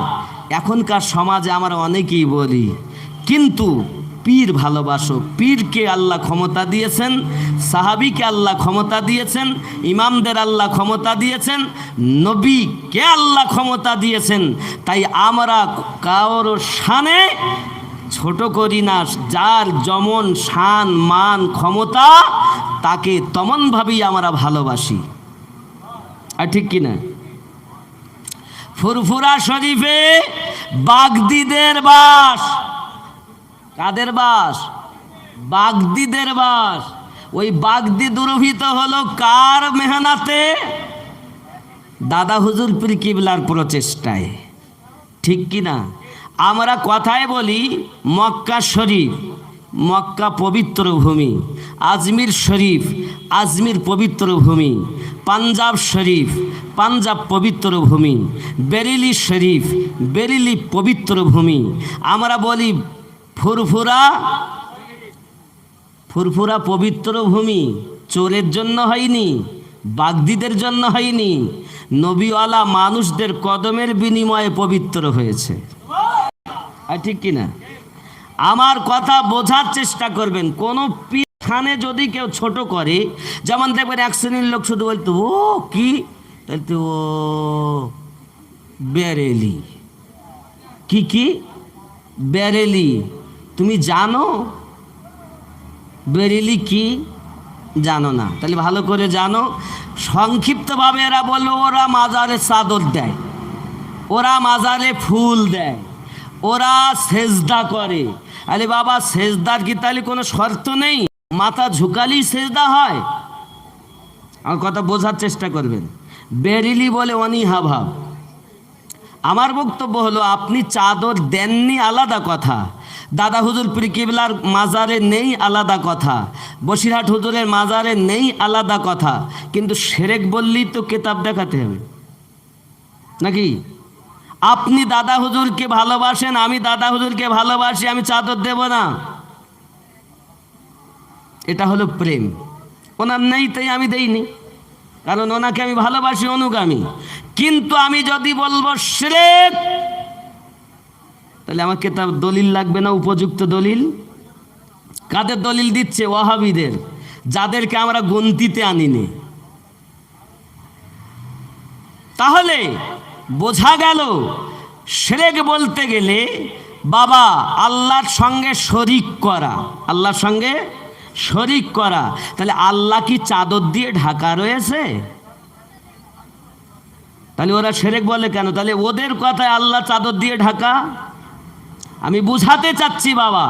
এখনকার সমাজে আমরা অনেকেই বলি কিন্তু পীর ভালোবাসো। পীরকে আল্লাহ ক্ষমতা দিয়েছেন, সাহাবীকে আল্লাহ ক্ষমতা দিয়েছেন, ইমামদের আল্লাহ ক্ষমতা দিয়েছেন, নবীকে আল্লাহ ক্ষমতা দিয়েছেন। তাই আমরা কারো শানে ছোট করি না। যার যেমন শান মান ক্ষমতা তাকে তেমনভাবেই আমরা ভালোবাসি। আর ঠিক কিনা? ফুরফুরা শরীফে বাগদিদের বাস। কাদের বাস? বাগদিদের বাস। ওই বাগদি দুর্ভিত হলো কার মেহনাতে? দাদা হুজুর পীর কিবলার প্রচেষ্টায়। ঠিক কিনা? আমরা কথায় বলি মক্কা শরীফ, মক্কা পবিত্র ভূমি, আজমির শরীফ, আজমির পবিত্র ভূমি, পাঞ্জাব শরীফ, পাঞ্জাব পবিত্র ভূমি, বেরিলি শরীফ, বেরিলি পবিত্র ভূমি। আমরা বলি ফুরফুরা, ফুরফুরা পবিত্র ভূমি চোরের জন্য হয়নি, বাগদিদের জন্য হয়নি, নবীওয়ালা মানুষদের কদমের বিনিময়ে পবিত্র হয়েছে। আর ঠিক কিনা? আমার কথা বোঝার চেষ্টা করবেন। কোনো পীরখানে যদি কেউ ছোট করে, যেমন দেখবেন এক শ্রেণীর লোক শুধু বলতো ও কি, বলতো ও বেরেলি। কি কি? বেরেলি। তুমি জানো বেরেলি কি? জানো না? তাহলে ভালো করে জানো। সংক্ষিপ্তভাবে এরা বললো ওরা মাজারে চাদর দেয়, ওরা মাজারে ফুল দেয়, ওরা সেজদা করে। আরে বাবা, সেজদার কি তাহলে কোনো শর্ত নেই? মাথা ঝুঁকালেই সেজদা হয়? আমার কথা বোঝার চেষ্টা করবেন। বেরিলি বলে অনীহা ভাব। আমার বক্তব্য হলো আপনি চাদর দেননি আলাদা কথা, দাদা হুজুর পীর কিবলার মাজারে নেই আলাদা কথা, বসিরহাট হুজুরের মাজারে নেই আলাদা কথা, কিন্তু শিরক বললেই তো কিতাব দেখাতে হবে নাকি? আপনি দাদা হুজুরকে ভালোবাসেন, আমি দাদা হুজুরকে ভালোবাসি, আমি চাদর দেব না? এটা হলো প্রেম। ওনার নেই তাই আমি দেইনি, কারণ ওনাকে আমি ভালোবাসি, অনুগামী। কিন্তু আমি যদি বলবো শিরক, তাহলে আমার কিতাব দলিল লাগবে না? উপযুক্ত দলিল। কাদের দলিল দিচ্ছে? ওয়াহাবীদের, যাদেরকে আমরা গন্তিতে আনিনি। তাহলে বোঝা গেল শিরক বলতে গেলে বাবা আল্লাহর সঙ্গে শরিক করা, আল্লাহর সঙ্গে শরিক করা। তাহলে আল্লাহ কি চাদর দিয়ে ঢাকা রয়েছে? তাহলে ওরা শিরক বলে কেন? তাহলে ওদের কথায় আল্লাহ চাদর দিয়ে ঢাকা। আমি বুঝাতে চাচ্ছি বাবা,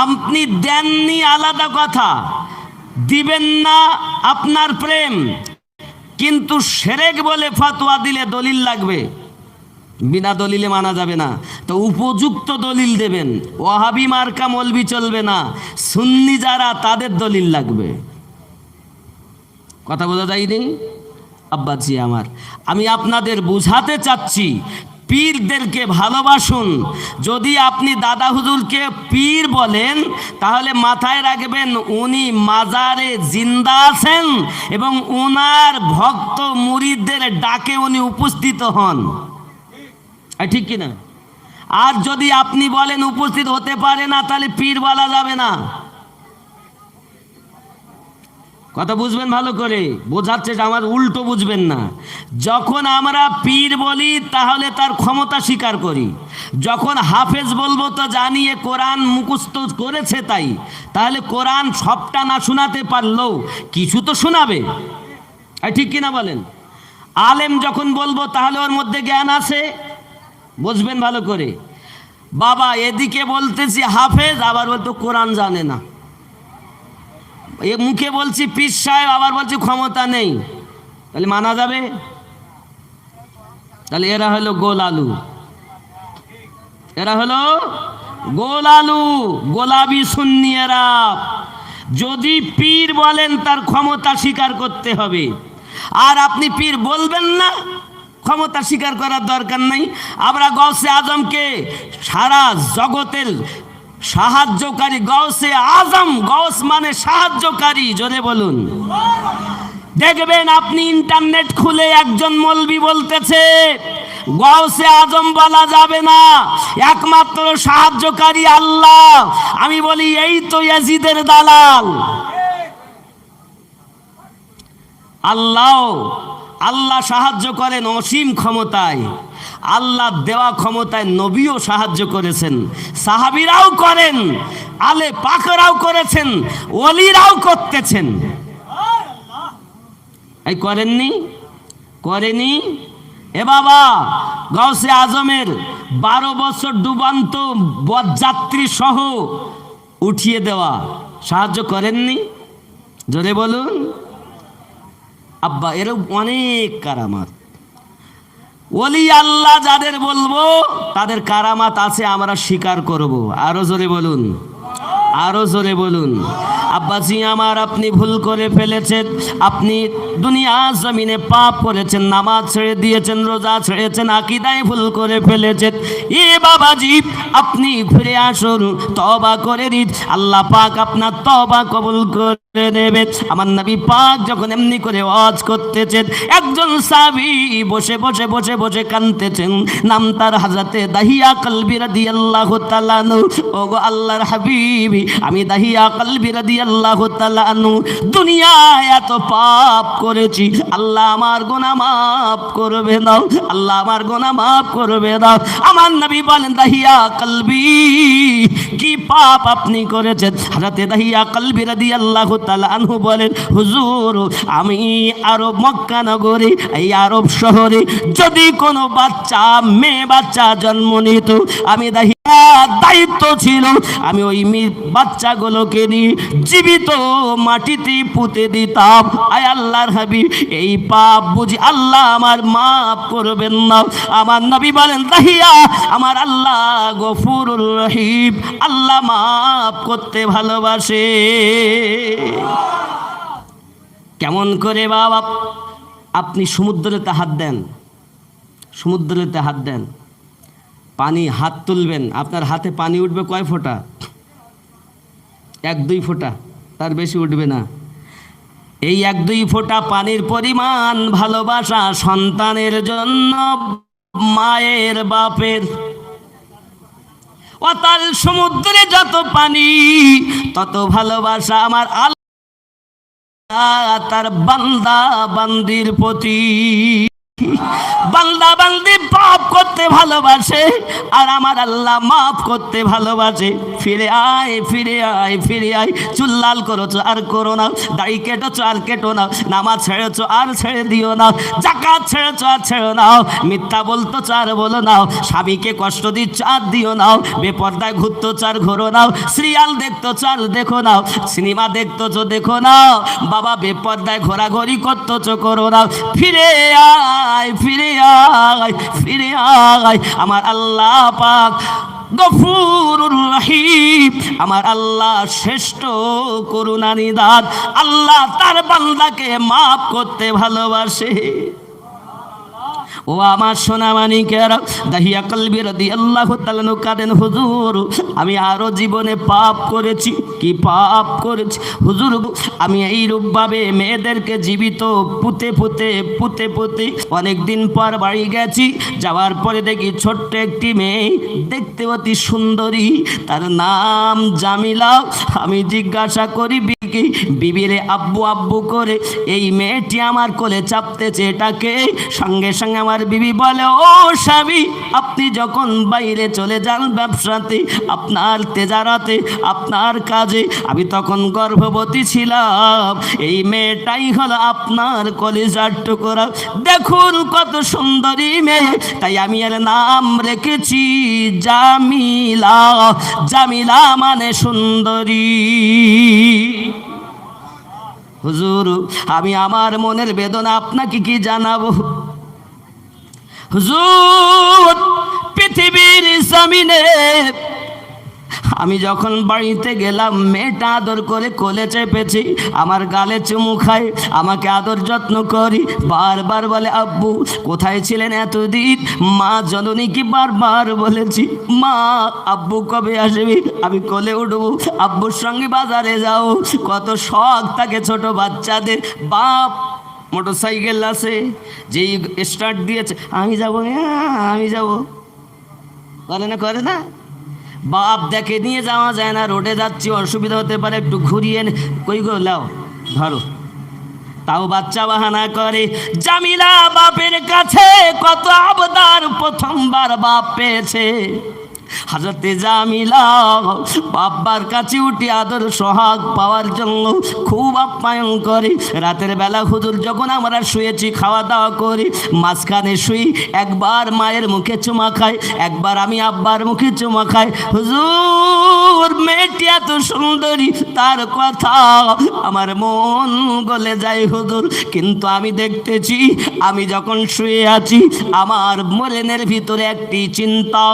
আপনি দেননি আলাদা কথা, দিবেন না আপনার প্রেম, কিন্তু শিরক বলে ফতোয়া দিলে দলিল লাগবে, বিনা দলিলে মানা যাবে না। তো উপযুক্ত দলিল দেবেন। ওয়াহাবি মার্কা মৌলবি চলবে না, সুন্নি যারা তাদের দলিল লাগবে। কথা বোঝা যায়নি আব্বাজি আমার? আমি আপনাদের বুঝাতে চাচ্ছি পীরদেরকে ভালোবাসুন। যদি আপনি দাদা হুজুরকে পীর বলেন তাহলে মাথায় রাখবেন উনি মাজারে জিন্দা আছেন এবং ওনার ভক্ত মুরিদদের ডাকে উনি উপস্থিত হন। ঠিক কিনা? আর যদি আপনি বলেন উপস্থিত হতে পারে না, তাহলে পীর বলা যাবে না। কথা বুঝবেন ভালো করে, বোঝাচ্ছে আমার উল্টো বুঝবেন না। যখন আমরা পীর বলি তাহলে তার ক্ষমতা স্বীকার করি, যখন হাফেজ বলবো তো জানিয়ে কোরআন মুখস্থ করেছে তাই, তাহলে কোরআন সবটা না শোনাতে পারলেও কিছু তো শোনাবে। ঠিক কিনা বলেন? আলেম যখন বলবো তাহলে ওর মধ্যে জ্ঞান আছে, বুঝবেন ভালো করে। বাবা এদিকে বলতেছি হাফেজ, আবার বলতো কোরআন জানে না। এ মুখে বলছি পীর সাহেব, আবার বলছি ক্ষমতা নেই, তাহলে মানা যাবে? তাহলে এরা হলো গোল আলু, এরা হলো গোল আলু, গোলাপি সুন্নি এরা। যদি পীর বলেন তার ক্ষমতা স্বীকার করতে হবে, আর আপনি পীর বলবেন না, ক্ষমতা স্বীকার করার দরকার নেই। আমরা গৌসে আজমকে সারা জগতের সাহায্যকারী, গৌসে আজম, গৌস মানে সাহায্যকারী, জোরে বলুন। দেখবেন আপনি ইন্টারনেট খুলে একজন মৌলবি বলতেছে গৌসে আজম বলা যাবে না, একমাত্র সাহায্যকারী আল্লাহ। আমি বলি এই তো ইয়াজিদের দালাল। আল্লাহ সাহায্য করেন অসীম ক্ষমতায়, আল্লাহ দেওয়া ক্ষমতায় নবীও সাহায্য করেছেন, সাহাবীরাও করেন, আলে পাকরাও করেছেন, ওলিরাও করতেছেন। এই করেননি? করেনি? এ বাবা গৌসে আজমের 12 বছর ডুবান্ত বরযাত্রী সহ উঠিয়ে দেওয়া সাহায্য করেননি? জোরে বলুন। আব্বা এরকম অনেক কারামাত, ওলি আল্লাহ যাদের বলবো তাদের কারামাত আছে, আমরা স্বীকার করব। আরো জোরে বলুন, আরো জোরে বলুন। আব্বাজি আমার, আপনি ভুল করে ফেলেছেন, আপনি দুনিয়া জমিনে পাপ করেছেন, নামাজ ছেড়ে দিয়েছেন, রোজা ছেড়েছেন, আকীদায় ভুল করে ফেলেছেন। এ বাবাজি আপনি ফিরে আসুন, তওবা করে দিন, আল্লাহ পাক আপনার তওবা কবুল করে নেবে। আমার নবী পাক যখন এমনি করে ওয়াজ করতেছেন, একজন সাহাবী বসে বসে বসে বসে কাঁদতেছেন, নাম তার হযরতে দাহিয়া কলবি রাদিয়াল্লাহু তাআলা আনহু। ওগো আল্লাহর হাবিবি, আমি দাহিয়া কলবি রাদিয়াল্লাহু তাআলা আনহু দুনিয়ায় এত পাপ করেছি, আল্লাহ আমার গুনাহ মাফ করবে দাও, আল্লাহ আমার গুনাহ মাফ করবে দাও। আমার নবী বলেন দাহিয়া কলবি, কি পাপ আপনি করেছেন? হযরতে দাহিয়া কলবি রাদিয়াল্লাহু তাআলা আনহু বলেন, হুজুর আমি আরব মক্কা নগরে, এই আরব শহরে যদি কোনো বাচ্চা, মেয়ে বাচ্চা জন্ম নিত, আমি দাহিয়া দায়িত্ব ছিল আমি ওই বাচ্চাগুলোকে নিয়ে জীবিত মাটিতে পুঁতে দিতাম। আয় আল্লাহর হাবিব, এই পাপ বুঝি আল্লাহ আমার মাফ করবেন না? আমার নবী বলেন দাহিয়া, আমার আল্লাহ গফুরুর রহিম, আল্লাহ মাফ করতে ভালোবাসে। কেমন করে বাবা? আপনি সমুদ্রেতে হাত দেন, সমুদ্রেতে হাত দেন, পানি হাত তুলবেন, আপনার হাতে পানি উঠবে কয় ফোঁটা? 1-2 ফোঁটা, তার বেশি উঠবে না। এই 1-2 ফোঁটা পানির পরিমাণ ভালোবাসা সন্তানের জন্য মায়ের বাপের। অতল সমুদ্রে যত পানি তত ভালোবাসা আমার আল্লাহ তার বান্দা বান্দির প্রতি। বান্দা বান্দি পাপ করতে ভালোবাসে, আর আমার আল্লাহ মাফ করতে ভালোবাসে। ফিরে আয়, ফিরে আয়, ফিরে আয়। চুল লাল করেছো আর করো না, দাড়ি কেটেছো আর কেটো না, নামাজ ছেড়েছো আর ছেড়ে দিও না, যাকাত ছেড়েছো আর ছেড়ে নাও, মিথ্যা বলতেছো আর বলো নাও, স্বামীকে কষ্ট দিচ্ছ আর দিও নাও, বেপর্দায় ঘুরতেছো আর ঘোরো নাও, সিরিয়াল দেখতেছো আর দেখো নাও, সিনেমা দেখতেছো দেখো নাও, বাবা বেপর্দায় ঘোরাঘুরি করতেছো করো নাও। ফিরে আয়, ফিরে আয়, ফিরে আয়। আমার আল্লাহ পাক গফুরুর রহিম, আমার আল্লাহ শ্রেষ্ঠ করুণা নিধান, আল্লাহ তার বান্দাকে মাফ করতে ভালোবাসে। ও আমার সোনা মানিকেরা, দাহিয়া কলবি রাদিয়াল্লাহু তাআলা আনহু কাঁদেন, হুজুর আমি আরো জীবনে পাপ করেছি। কি পাপ করেছি হুজুর? আমি এইরূপভাবে মেয়েদেরকে জীবিত পুঁতে পুঁতে পুঁতে পুঁতে অনেকদিন পর বাড়ি গেছি, যাওয়ার পরে দেখি ছোট্ট একটি মেয়ে, দেখতে অতি সুন্দরী, তার নাম জামিলা। আমি জিজ্ঞাসা করি কি বিবিরে আব্বু আব্বু করে এই মেয়েটি আমার কোলে চাপতেছে, এটাকে সঙ্গে সঙ্গে আমার বিবি বলে, ও স্বামী, আপনি যখন বাইরে চলে যান ব্যবসাতে, আপনার তেজারাতে, আপনার কাজে, আমি তখন গর্ভবতী ছিলাম, এই মেয়েটাই হলো আপনার কলিজার টুকরা, দেখুন কত সুন্দরী মেয়ে, তাই আমি এর নাম রেখেছি জামিলা। জামিলা মানে সুন্দরী। হুজুর, আমি আমার মনের বেদনা আপনাকে কি জানাবো? হুজুর, পৃথিবীর জমিনে আমি যখন বাড়িতে গেলাম, মেয়েটা আদর করে কোলে চেপেছি, আমার গালে চুমু খায়, আমাকে আদর যত্ন করি, বারবার বলে আব্বু কোথায় ছিলেন এতদিন? মা জননীকে বারবার বলেছি, মা আব্বু কবে আসবি, আমি কোলে উঠবো, আব্বুর সঙ্গে বাজারে যাও। কত শখ থাকে ছোট বাচ্চাদের। বাপ মোটরসাইকেল আছে, যেই স্টার্ট দিয়েছে, আমি যাবো, আমি যাবো, করে না করে না? বাপ দেখে নিয়ে যাওয়া যায় না, রোডে যাচ্ছি অসুবিধা হতে পারে, একটু ঘুরিয়ে কই গো লাও ধরো, তাও বাচ্চা বাহানা করে। জামিলা বাপের কাছে কত আবদার, প্রথমবার বাপ পেয়েছে। হাজরতে জামিলা বাবার কাছে উঠে আদর সোহাগ পাওয়ার জন্য খুব আপ্যায়ন করে। রাতের বেলা হুজুর যখন আমরা শুয়েছি, খাওয়া দাওয়া করি, মাঝখানে শুই, একবার মায়ের মুখে চুমা খাই, একবার আমি আব্বার মুখে চুমা খাই। হুজুর, মেয়েটি এত সুন্দরী, তার কথা আমার মন গলে যায় হুজুর। কিন্তু আমি দেখতেছি, আমি যখন শুয়ে আছি, আমার মনের ভিতরে একটি চিন্তা,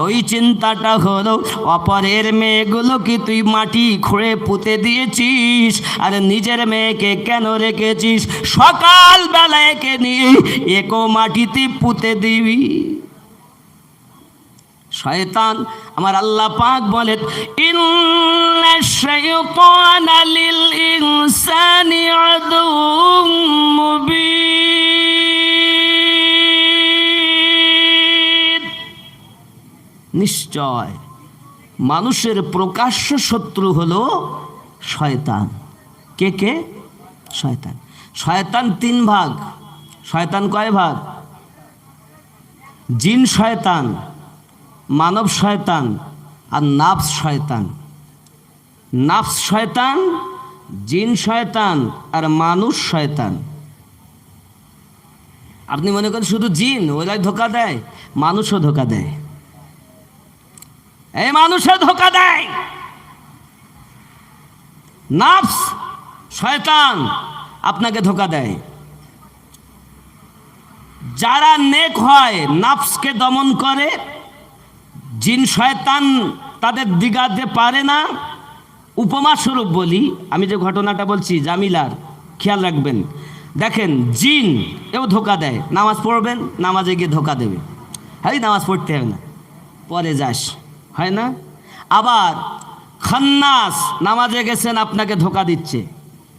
ওই চিন্তাটা হলো, অপরের মেয়েগুলো কি তুই মাটি খুঁড়ে পুঁতে দিয়েছিস, আর নিজের মেয়েকে কেন রেখেছিস? সকাল বেলা একে নিয়ে একো মাটিতে পুঁতে দিবি। শয়তান, আমার আল্লাহ পাক বলেন, ইন্নাশ শাইতানা লিল ইনসানি আদুউম মুবিন। নিশ্চয় মানুষের প্রকাশ্য শত্রু হলো শয়তান। কে কে? শয়তান। শয়তান তিন ভাগ। শয়তান কয় ভাগ? জিন শয়তান, মানব শয়তান, আর নাফস শয়তান। নাফস শয়তান, জিন শয়তান, আর মানুষ শয়তান। আপনি মনে করেন শুধু জিন ওরাই ধোকা দেয়? মানুষও ধোকা দেয়, এই মানুষও ধোকা দেয়। নাফস শয়তান আপনাকে ধোকা দেয়। যারা নেক হয়, নাফসকে দমন করে, জিন শয়তান তাদের দিগাতে পারে না। উপমা স্বরূপ বলি, আমি যে ঘটনাটা বলছি জামিলার, খেয়াল রাখবেন। দেখেন, জিন এও ধোকা দেয়, নামাজ পড়বেন, নামাজে গিয়ে ধোকা দেবে, হ্যাঁ নামাজ পড়তে হবে না, পরে যাস, হয় না? আবার খান্নাস, নামাজে গেছেন, আপনাকে ধোকা দিচ্ছে।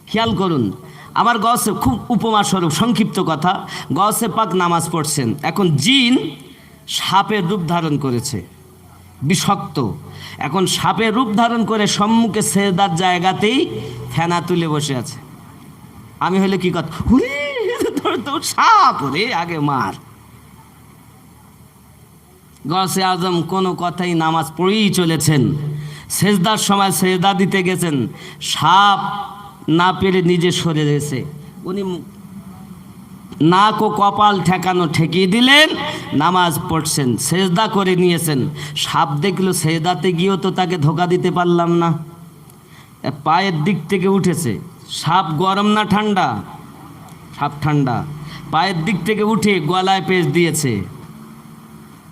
খেয়াল করুন, আমার গসে খুব উপমা স্বরূপ সংক্ষিপ্ত কথা, গসে পাক নামাজ পড়ছেন, এখন জিন সাপের রূপ ধারণ করেছে, বিষাক্ত। এখন সাপের রূপ ধারণ করে সম্মুখে সেজদার জায়গাতেই ফেনা তুলে বসে আছে। আমি হলে কি কথা, হুরে তো সাপ রে, আগে মার। গসে আজম কোনো কথাই নামাজ পড়েই চলেছেন, সেজদার সময় সেজদা দিতে গেছেন, সাপ না পেরে নিজে সরে গেছে, উনি নাক ও কপাল ঠেকানো ঠেকিয়ে দিলেন, নামাজ পড়ছেন, সেজদা করে নিয়েছেন। সাপ দেখলো, সেজদাতে গিয়েও তো তাকে ধোকা দিতে পারলাম না, পায়ের দিক থেকে উঠেছে। সাপ গরম না ঠান্ডা? সাপ ঠান্ডা। পায়ের দিক থেকে উঠে গলায় পেঁচ দিয়েছে,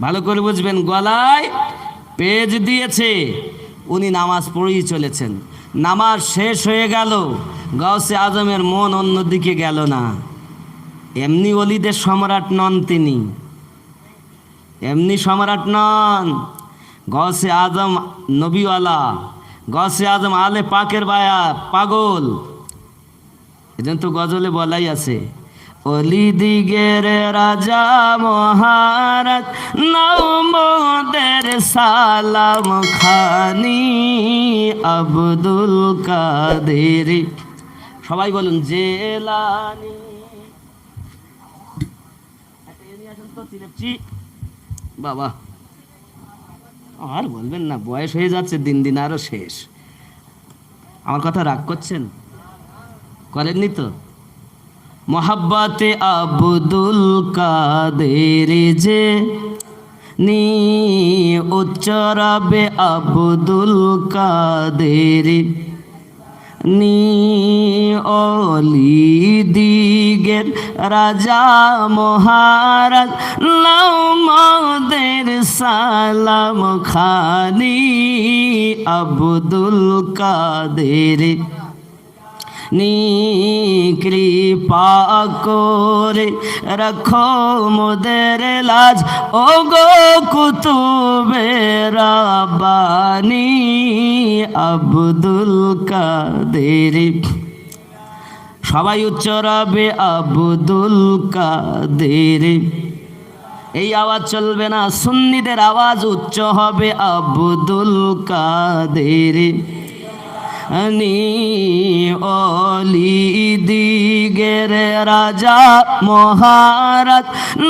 ভালো করে বুঝবেন, গলায় পেঁচ দিয়েছে। উনি নামাজ পড়েই চলেছেন। নামাজ শেষ হয়ে গেল, গাউসে আজমের মন অন্যদিকে গেল না। এমনি ওলিদের সম্রাট নন তিনি, এমনি সম্রাট নন। গাউসে আজম নবীওয়ালা, গাউসে আজম আলে পাকের বায়া, পাগল। এজন্য তো গজলে বলাই আছে, অলি দিগের রাজা মহারাজ নাও মোদের সালাম খানি আব্দুল কাদের। সবাই বলুন জেলানি। বাবা আর বলবেন না, বয়স হয়ে যাচ্ছে দিন দিন, আরো শেষ। আমার কথা রাগ করছেন? করেননি তো? মোহাব্বতে আব্দুল কাদের যে নি উচ্চরাবে আব্দুল কাদের নি অলি দিগের রাজা মহারাজ নাও মোদের সালাম খানি আব্দুল কাদের নি কৃপা করে রাখো মোদের লাজ ও গো কুতুবে রাব্বানি আব্দুল কাদের। সবাই উচ্চরাবে আব্দুল কাদের। এই আওয়াজ চলবে না, সুন্নিদের আওয়াজ উচ্চ হবে আব্দুল কাদের নি অলি দিগের রাজা মহারাজ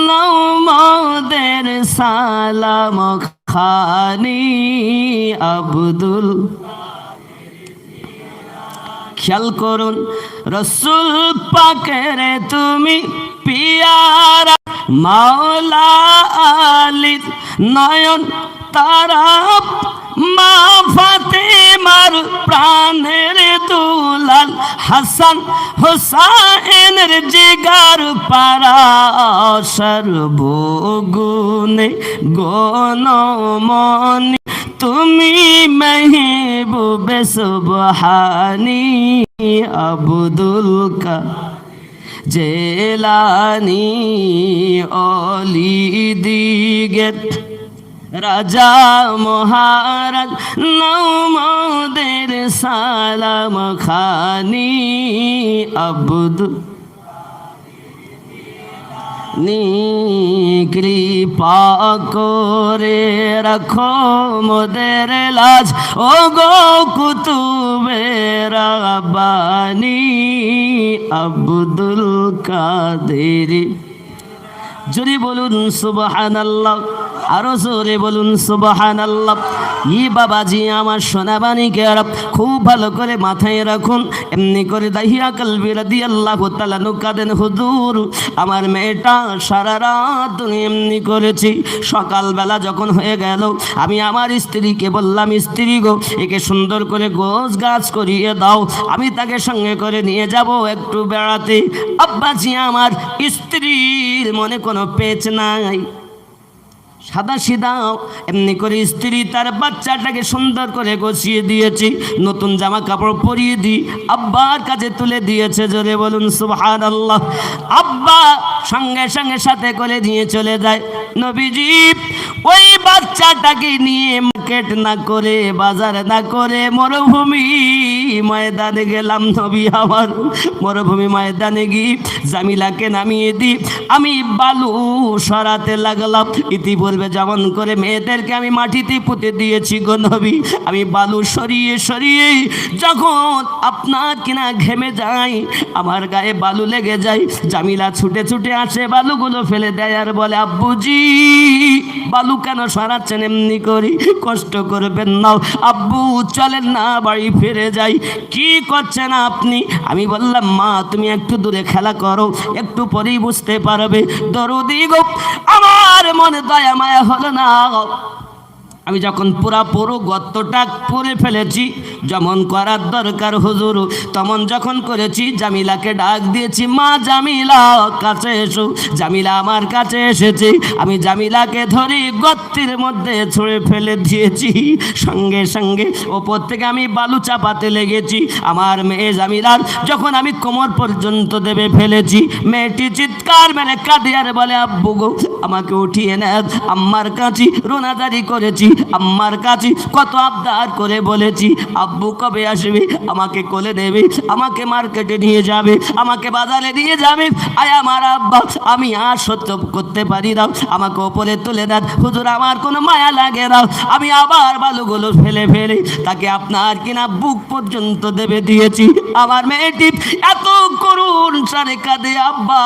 নাও মোদের সালাম খানি আব্দুল। খেয়াল করুন, রসুল পাকের তুমি পিয়ারা মাওলা আলী নয়ন তারা মা ফাতেমার প্রাণের দুলাল হাসান হোসাইনের জিগার পারা সর্বগুণে গণমনি তুমি মেহবুবে সুবহানি আব্দুল জেলানি অলি দিগের রাজা মহারাজ নাও মোদের সালাম খানি আব্দুল নি কৃপা করে রাখো মোদের লাজ ও গো কুতুবে রাব্বানি আব্দুল কাদের। জোরে বলুন সুবহানাল্লাহ, আরো জোরে বলুন সুবহানাল্লাহ। ই বাবাজি আমার সোনাবাণীকে আর খুব ভালো করে মাথায় রাখুন। এমনি করে দাহিয়া কলবি রাদিয়াল্লাহু তাআলা কাঁদেন, হুজুর আমার মেয়েটা সারা রাত ধরে এমনি করেছি। সকালবেলা যখন হয়ে গেল আমি আমার স্ত্রীকে বললাম, স্ত্রী গো একে সুন্দর করে গোছ গাছ করিয়ে দাও, আমি তাকে সঙ্গে করে নিয়ে যাব একটু বেড়াতে। আব্বাজি আমার স্ত্রীর মনে কোনো পেচ নাই, সাদা সিধা এমনি করে স্ত্রী তার বাচ্চাটাকে সুন্দর করে গুছিয়ে দিয়েছি, নতুন জামা কাপড় পরিয়ে দি আব্বার কাছে তুলে দিয়েছে। জোরে বলুন সুবহানাল্লাহ। আব্বা সঙ্গে সঙ্গে সাথে করে নিয়ে চলে যায়। নবীজি ওই বাচ্চাটাকে নিয়ে মার্কেট না করে বাজার না করে মরুভূমি ময়দানে গেলাম। নবী আমার মরুভূমি ময়দানে গিয়ে জামিলাকে নামিয়ে দি আমি বালু সরাতে লাগলাম। ইতিপূর্বে যেমন করে মেয়েদেরকে আমি মাটিতে পুঁতে দিয়েছি গো নবী, আমি বালু সরিয়ে সরিয়ে যখন আপনার কিনা ঘেমে যাই, আমার গায়ে বালু লেগে যায়, জামিলা ছুটে ছুটে আসে বালুগুলো ফেলে দেয় আর বলে, আব্বুজি বালু কেন সরাচ্ছেন? এমনি করি কষ্ট করবেন না আব্বু, চলেন না বাড়ি ফিরে যাই। কি করছেন আপনি? আমি বললাম, মা তুমি একটু দূরে খেলা করো, একটু পরেই বুঝতে পারবে। দরদি গো আমার মনে দয়া মায়া হলো না। আমি যখন পুরো গর্তটা করে ফেলেছি, যেমন করার দরকার হুজুর তেমন যখন করেছি, জামিলাকে ডাক দিয়েছি, মা জামিলা কাছে এসো। জামিলা আমার কাছে এসেছে, আমি জামিলাকে ধরে গর্তের মধ্যে ছুঁড়ে ফেলে দিয়েছি। সঙ্গে সঙ্গে ওপর থেকে আমি বালু চাপাতে লেগেছি। আমার মেয়ে জামিলার যখন আমি কোমর পর্যন্ত দেবে ফেলেছি, মেয়েটি চিৎকার মেরে কাঁদে আর বলে, আব্বু গো আমাকে উঠিয়ে নেন, আম্মার কাছে রোনাজারি করেছি, আম্মার কাছে কত আবদার করে বলেছি, আব্বু কবে আসবে, আমাকে কোলে নেবে, আমাকে মার্কেটে নিয়ে যাবে, আমাকে বাজারে নিয়ে যাবে। আয় আমার আব্বা, আমি আর সহ্য করতে পারি না, আমাকে ওপরে তুলে দেন হুজুর, আমার কোনো মায়া লাগে না। আমি আবার বালুগুলো ফেলে ফেলে তাকে আপনার কিনা বুক পর্যন্ত দেবে দিয়েছি। আমার মেয়েটি এত করুণ সারে কাঁদে, আব্বা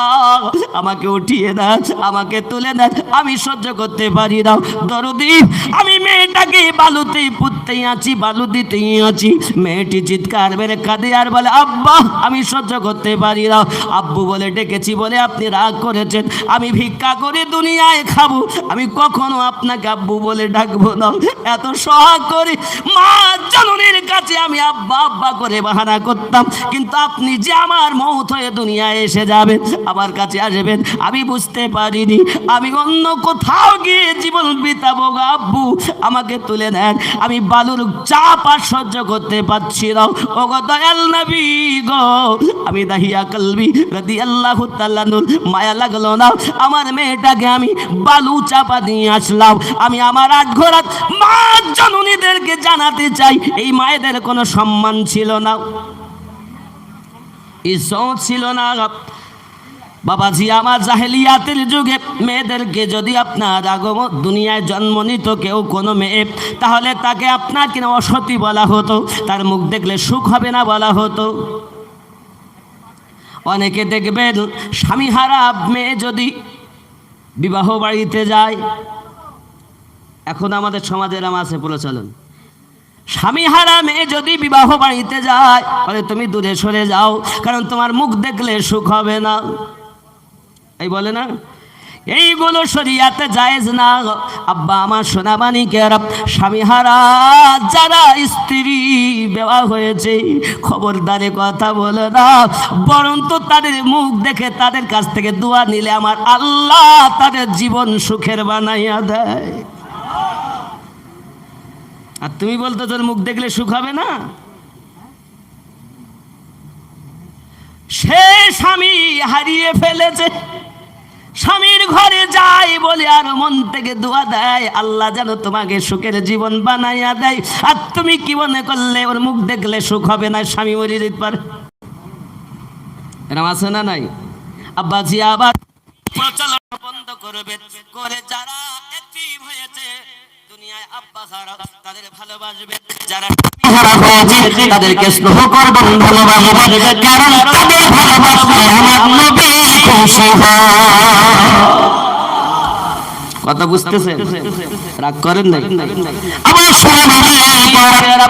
আমাকে উঠিয়ে দেন, আমাকে তুলে দেন, আমি সহ্য করতে পারি না। দরদি, আমি মেয়েটাকে বালুতেই পুঁততেই আছি, বালু দিতেই আছি। মেয়েটি চিৎকার মেরে কাঁদে আর বলে, আব্বা আমি সহ্য করতে পারি না। আব্বু বলে ডেকেছি বলে আপনি রাগ করেছেন, আমি ভিক্ষা করে দুনিয়ায় খাবো, আমি কখনো আপনাকে আব্বু বলে ডাকবো না। এত সহাগ করে মা জননীর কাছে আমি আব্বা আব্বা করে বাহানা করতাম, কিন্তু আপনি যে আমার মৌত হয়ে দুনিয়ায় এসে যাবেন, আমার কাছে আসবেন, আমি বুঝতে পারিনি। আমি অন্য কোথাও গিয়ে জীবন বিতাবো গো আব্বু, আমাকে তুলে নেন, আমি বালুর চাপ আর সহ্য করতে পারছি না। ও গো দয়াল নবী গো, আমি দাহিয়া কলবি রাদিয়াল্লাহু তাআলা নূর, মায়া লাগলো না, আমার মেয়েটাকে আমি বালু চাপা দিয়ে আসলাম। আমি আমার আট ঘোড়া মা জননীদেরকে জানাতে চাই, এই মায়েদের কোনো সম্মান ছিল না, ইজ্জত ছিল না। বাবাজি, আমার জাহেলিয়াতের যুগে মেয়েদেরকে যদি আপনার আগমন দুনিয়ায় জন্ম নিত কেউ কোনো মেয়ে, তাহলে তাকে আপনার কিনা অসতী বলা হতো, তার মুখ দেখলে সুখ হবে না বলা হতো। অনেকে দেখবেন স্বামীহারা মেয়ে যদি বিবাহ বাড়িতে যায়, এখন আমাদের সমাজের আছে প্রচলন, স্বামীহারা মেয়ে যদি বিবাহ বাড়িতে যায় বলে তুমি দূরে সরে যাও, কারণ তোমার মুখ দেখলে সুখ হবে না, এই বলে না। এইগুলো শরিয়াতে জায়েজ না। আব্বা আমার সোনামানিকেরা, স্বামীহারা যারা স্ত্রী বিবাহ হয়েছে, খবরদারে কথা বলে না, বরং তো তাদের মুখ দেখে তাদের কাছ থেকে দোয়া নিলে আমার আল্লাহ তাদের জীবন সুখের বানাইয়া দেয়। আর তুমি বলতো তোর মুখ দেখলে সুখ হবে না। সে স্বামী হারিয়ে ফেলেছে, স্বামীর ঘরে যায় বলে আর মন থেকে দোয়া দেয়, আল্লাহ যেন তোমাকে সুখের জীবন বানাইয়া দেয়। আর তুমি কি মনে করলে ওর মুখ দেখলে সুখ হবে না, স্বামী মরে যেতে পারে, এরকম আছে না নাই? আব্বাজি আবার প্রচলন বন্ধ করবে, করে যারা এতিম হয়েছে দুনিয়ায় আব্বা হারা তাদের ভালোবাসবে, যারা হারা হয়েছে তাদেরকে স্নেহ করবেন, ভালোবাসবেন, কারণ তাদের ভালোবাসলে আমার নবী খুশি হয়। কথা বুঝতেছেন? রাগ করেন নাই? আমার সোনামানি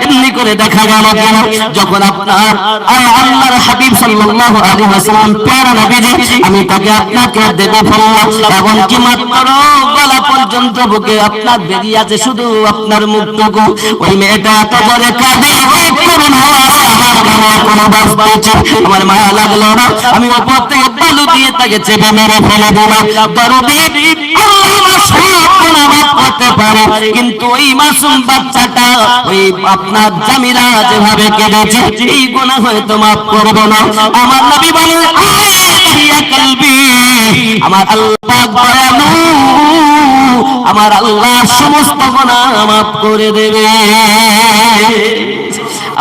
এমনি করে দেখা গেল কেন, যখন আপনার আল্লাহর হাবিব সাল্লাল্লাহু আলাইহি ওয়াসাল্লাম প্যারা নবীজি, আমি তাকে আপনাকে দেবে ফেললাম, এমনকি মাত্র গলা পর্যন্ত বুকে আপনার বেরিয়ে আছে শুধু আপনার মুখটুকু। ওই মেয়েটা এত জোরে কাঁদে, ওই করুণ আওয়াজ আমার কানে কোনো বাজছে, আমার মায়া লাগলো না, আমি উপর থেকে বালু দিয়ে তাকে চেপে মেরে ফেলে দিলাম। দরদি করতে পারে, কিন্তু ওই মাসুম বাচ্চাটা, ওই আপনার জামিরা যেভাবে কেঁদেছে, এই গুনাহ হয়তো মাফ করবো না। আমার নবী বলেন, আমার আল্লাহ দয়ালু, আমার আল্লাহ সমস্ত গুনাহ মাফ করে দেবে।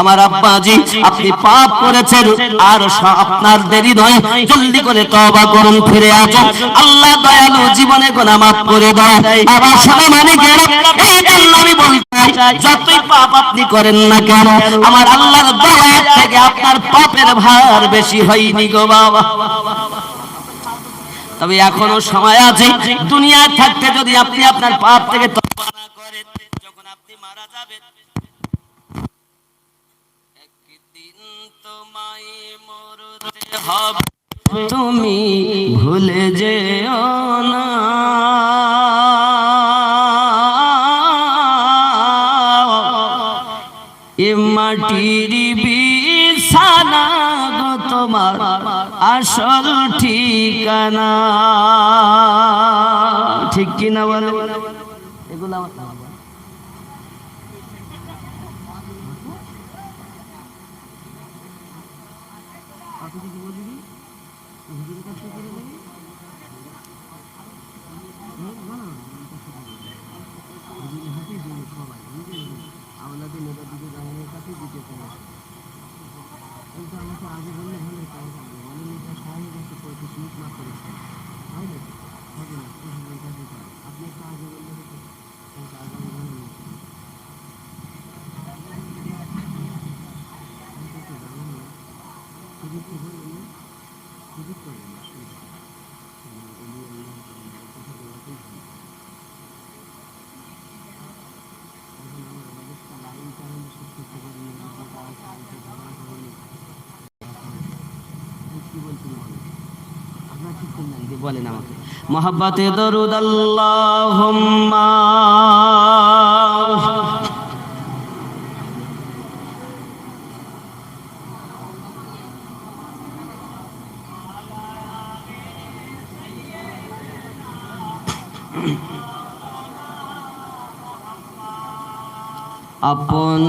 আমার আব্বাজি, আপনি পাপ করেছেন, আর আপনার দেরি নয়, জলদি করে তওবা করুন, ফিরে আসুন, আল্লাহ দয়ালু, জীবনে গুনাহ মাফ করে দেয়। আমার সোনামানিকেরা, এই জন্য আমি বলতে চাই, যতই পাপ আপনি করেন না কেন, আমার আল্লাহর দয়া থেকে আপনার পাপের ভার বেশি হয়নি গো বাবা। তবে এখনো সময় আছে, দুনিয়ায় থাকতে যদি আপনি আপনার পাপ থেকে তওবা না করেন, যখন আপনি মারা যাবেন তোমায় মরতে হবে, তুমি ভুলে যেও না, এ মাটির বিছানা গো তোমার আসল ঠিকানা। ঠিক কিনা বলে? এগুলো আমার বলেন আমাকে মোহাব্বতে দরুদ আল্লাহুম্মা আপন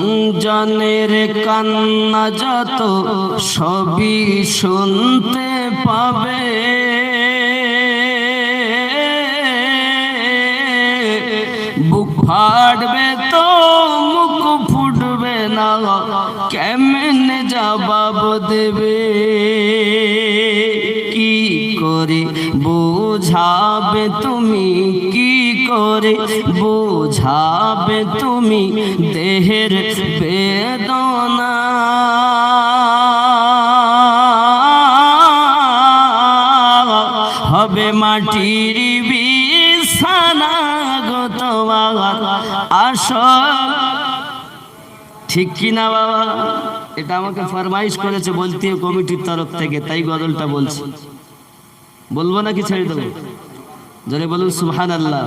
জনের কান্না যত সবই শুনতে পাবে, বুক ফাটবে তো মুখ ফুটবে না, কেমনে জবাব দেবে? কি করে বোঝাবে তুমি, কি করে বোঝাবে তুমি দেহের বেদনা? হবে মাটির বিছানা গো তোমার আসল, ঠিক কিনা বাবা? এটা আমাকে ফরমাইশ করেছে বলতে কমিটির তরফ থেকে, তাই গজলটা বলছি। বলবো নাকি ছেড়ে দেবো? জোরে বলুন সুবহানাল্লাহ।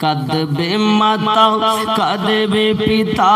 কাঁদবে মাতা, কাঁদবে পিতা,